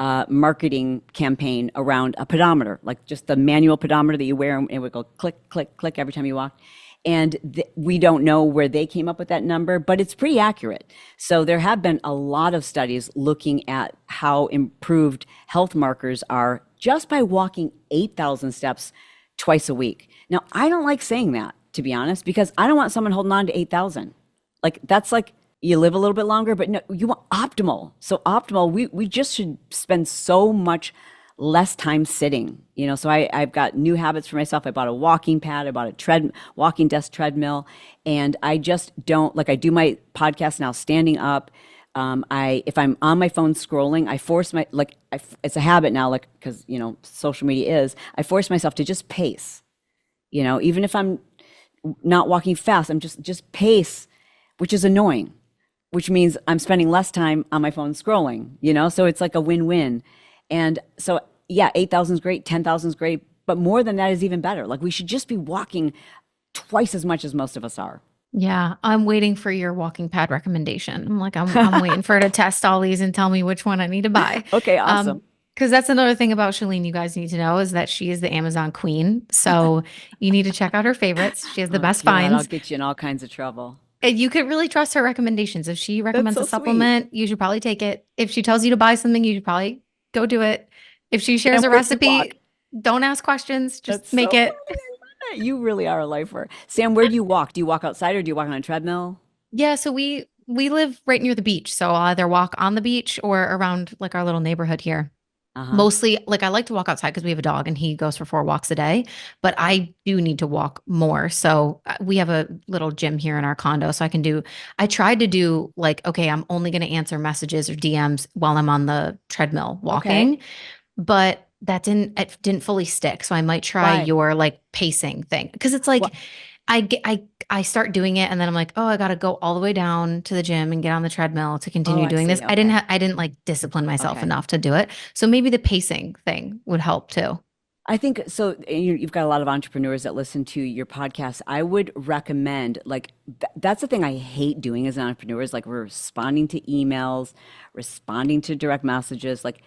marketing campaign around a pedometer, like just the manual pedometer that you wear, and it would go click, click, click every time you walk. And we don't know where they came up with that number, but it's pretty accurate. So there have been a lot of studies looking at how improved health markers are just by walking 8,000 steps twice a week. Now, I don't like saying that, to be honest, because I don't want someone holding on to 8,000. Like, that's like you live a little bit longer, but no, you want optimal. So optimal, we just should spend so much less time sitting, so I've got new habits for myself. I bought a walking pad, I bought a walking desk treadmill, and I just don't, like, I do my podcast now standing up. If I'm on my phone scrolling, I force it's a habit now, like, because, social media I force myself to just pace, even if I'm not walking fast, I'm just pace, which is annoying, which means I'm spending less time on my phone scrolling, so it's like a win-win. And so, yeah, 8,000 is great, 10,000 is great, but more than that is even better. Like we should just be walking twice as much as most of us are. Yeah, I'm waiting for your walking pad recommendation. I'm waiting for her to test all these and tell me which one I need to buy. Okay, awesome. Because that's another thing about Chalene you guys need to know is that she is the Amazon queen. So you need to check out her favorites. She has the Oh best God, I'll finds. get you in all kinds of trouble. And you could really trust her recommendations. If she That's recommends a so sweet. supplement, you should probably take it. If she tells you to buy something, you should probably go do it. If she shares Sam, a where do you walk? recipe, don't ask questions, just That's make so it. funny. I love that. You really are a lifer. Sam, where do you walk? Do you walk outside or do you walk on a treadmill? Yeah, so we live right near the beach, so I'll either walk on the beach or around like our little neighborhood here. Uh-huh. Mostly, like I like to walk outside because we have a dog and he goes for 4 walks a day, but I do need to walk more. So we have a little gym here in our condo, so I tried to do like, okay, I'm only going to answer messages or DMs while I'm on the treadmill Okay. walking, but it didn't fully stick. So I might try Why? your like pacing thing because it's like What? I start doing it and then I'm like, oh, I got to go all the way down to the gym and get on the treadmill to Oh, continue I doing this. see. Okay. I didn't like discipline myself Okay. enough to do it. So maybe the pacing thing would help too. I think so. You've got a lot of entrepreneurs that listen to your podcast. I would recommend, like, that's the thing I hate doing as an entrepreneur is like responding to emails, responding to direct messages, like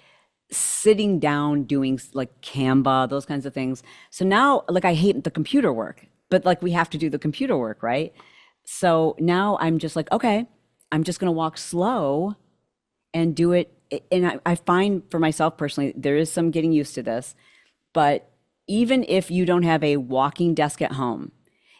sitting down doing like Canva, those kinds of things. So now, like, I hate the computer work, but like we have to do the computer work, right? So now I'm just like, okay, I'm just going to walk slow and do it. And I find for myself personally, there is some getting used to this, but even if you don't have a walking desk at home,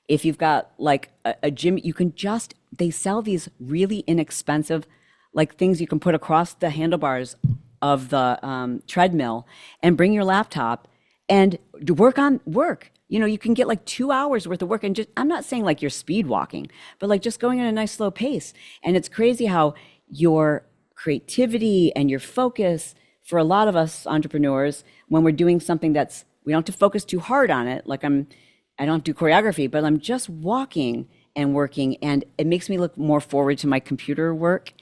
if you've got like a gym, you can just, they sell these really inexpensive, like things you can put across the handlebars of the treadmill and bring your laptop and work on work. You know, you can get like 2 hours worth of work and just, I'm not saying like you're speed walking, but like just going at a nice slow pace. And it's crazy how your creativity and your focus for a lot of us entrepreneurs, when we're doing something that's, we don't have to focus too hard on it. Like I don't do choreography, but I'm just walking and working, and it makes me look more forward to my computer work,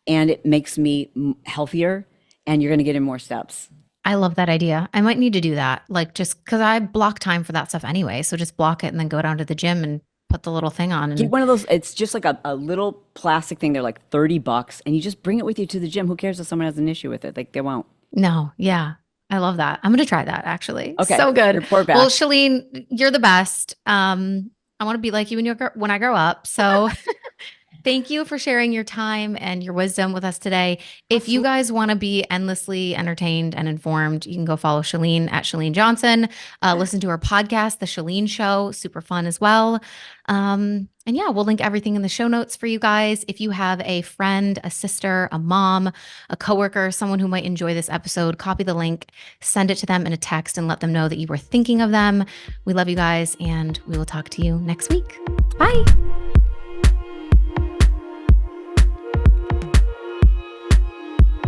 and it makes me healthier. And you're going to get in more steps. I love that idea. I might need to do that. Like just because I block time for that stuff anyway. So just block it and then go down to the gym and put the little thing on Get and one of those. It's just like a little plastic thing. They're like $30, and you just bring it with you to the gym. Who cares if someone has an issue with it? Like they won't. no, yeah. I love that. I'm going to try that actually. Okay, So good. report Well, back. Shalene, you're the best. I want to be like you when I grow up. So thank you for sharing your time and your wisdom with us today. If you Absolutely. guys want to be endlessly entertained and informed, you can go follow Chalene at Chalene Johnson. Listen to her podcast, The Chalene Show, super fun as well. And yeah, we'll link everything in the show notes for you guys. If you have a friend, a sister, a mom, a coworker, someone who might enjoy this episode, copy the link, send it to them in a text, and let them know that you were thinking of them. We love you guys, and we will talk to you next week. Bye.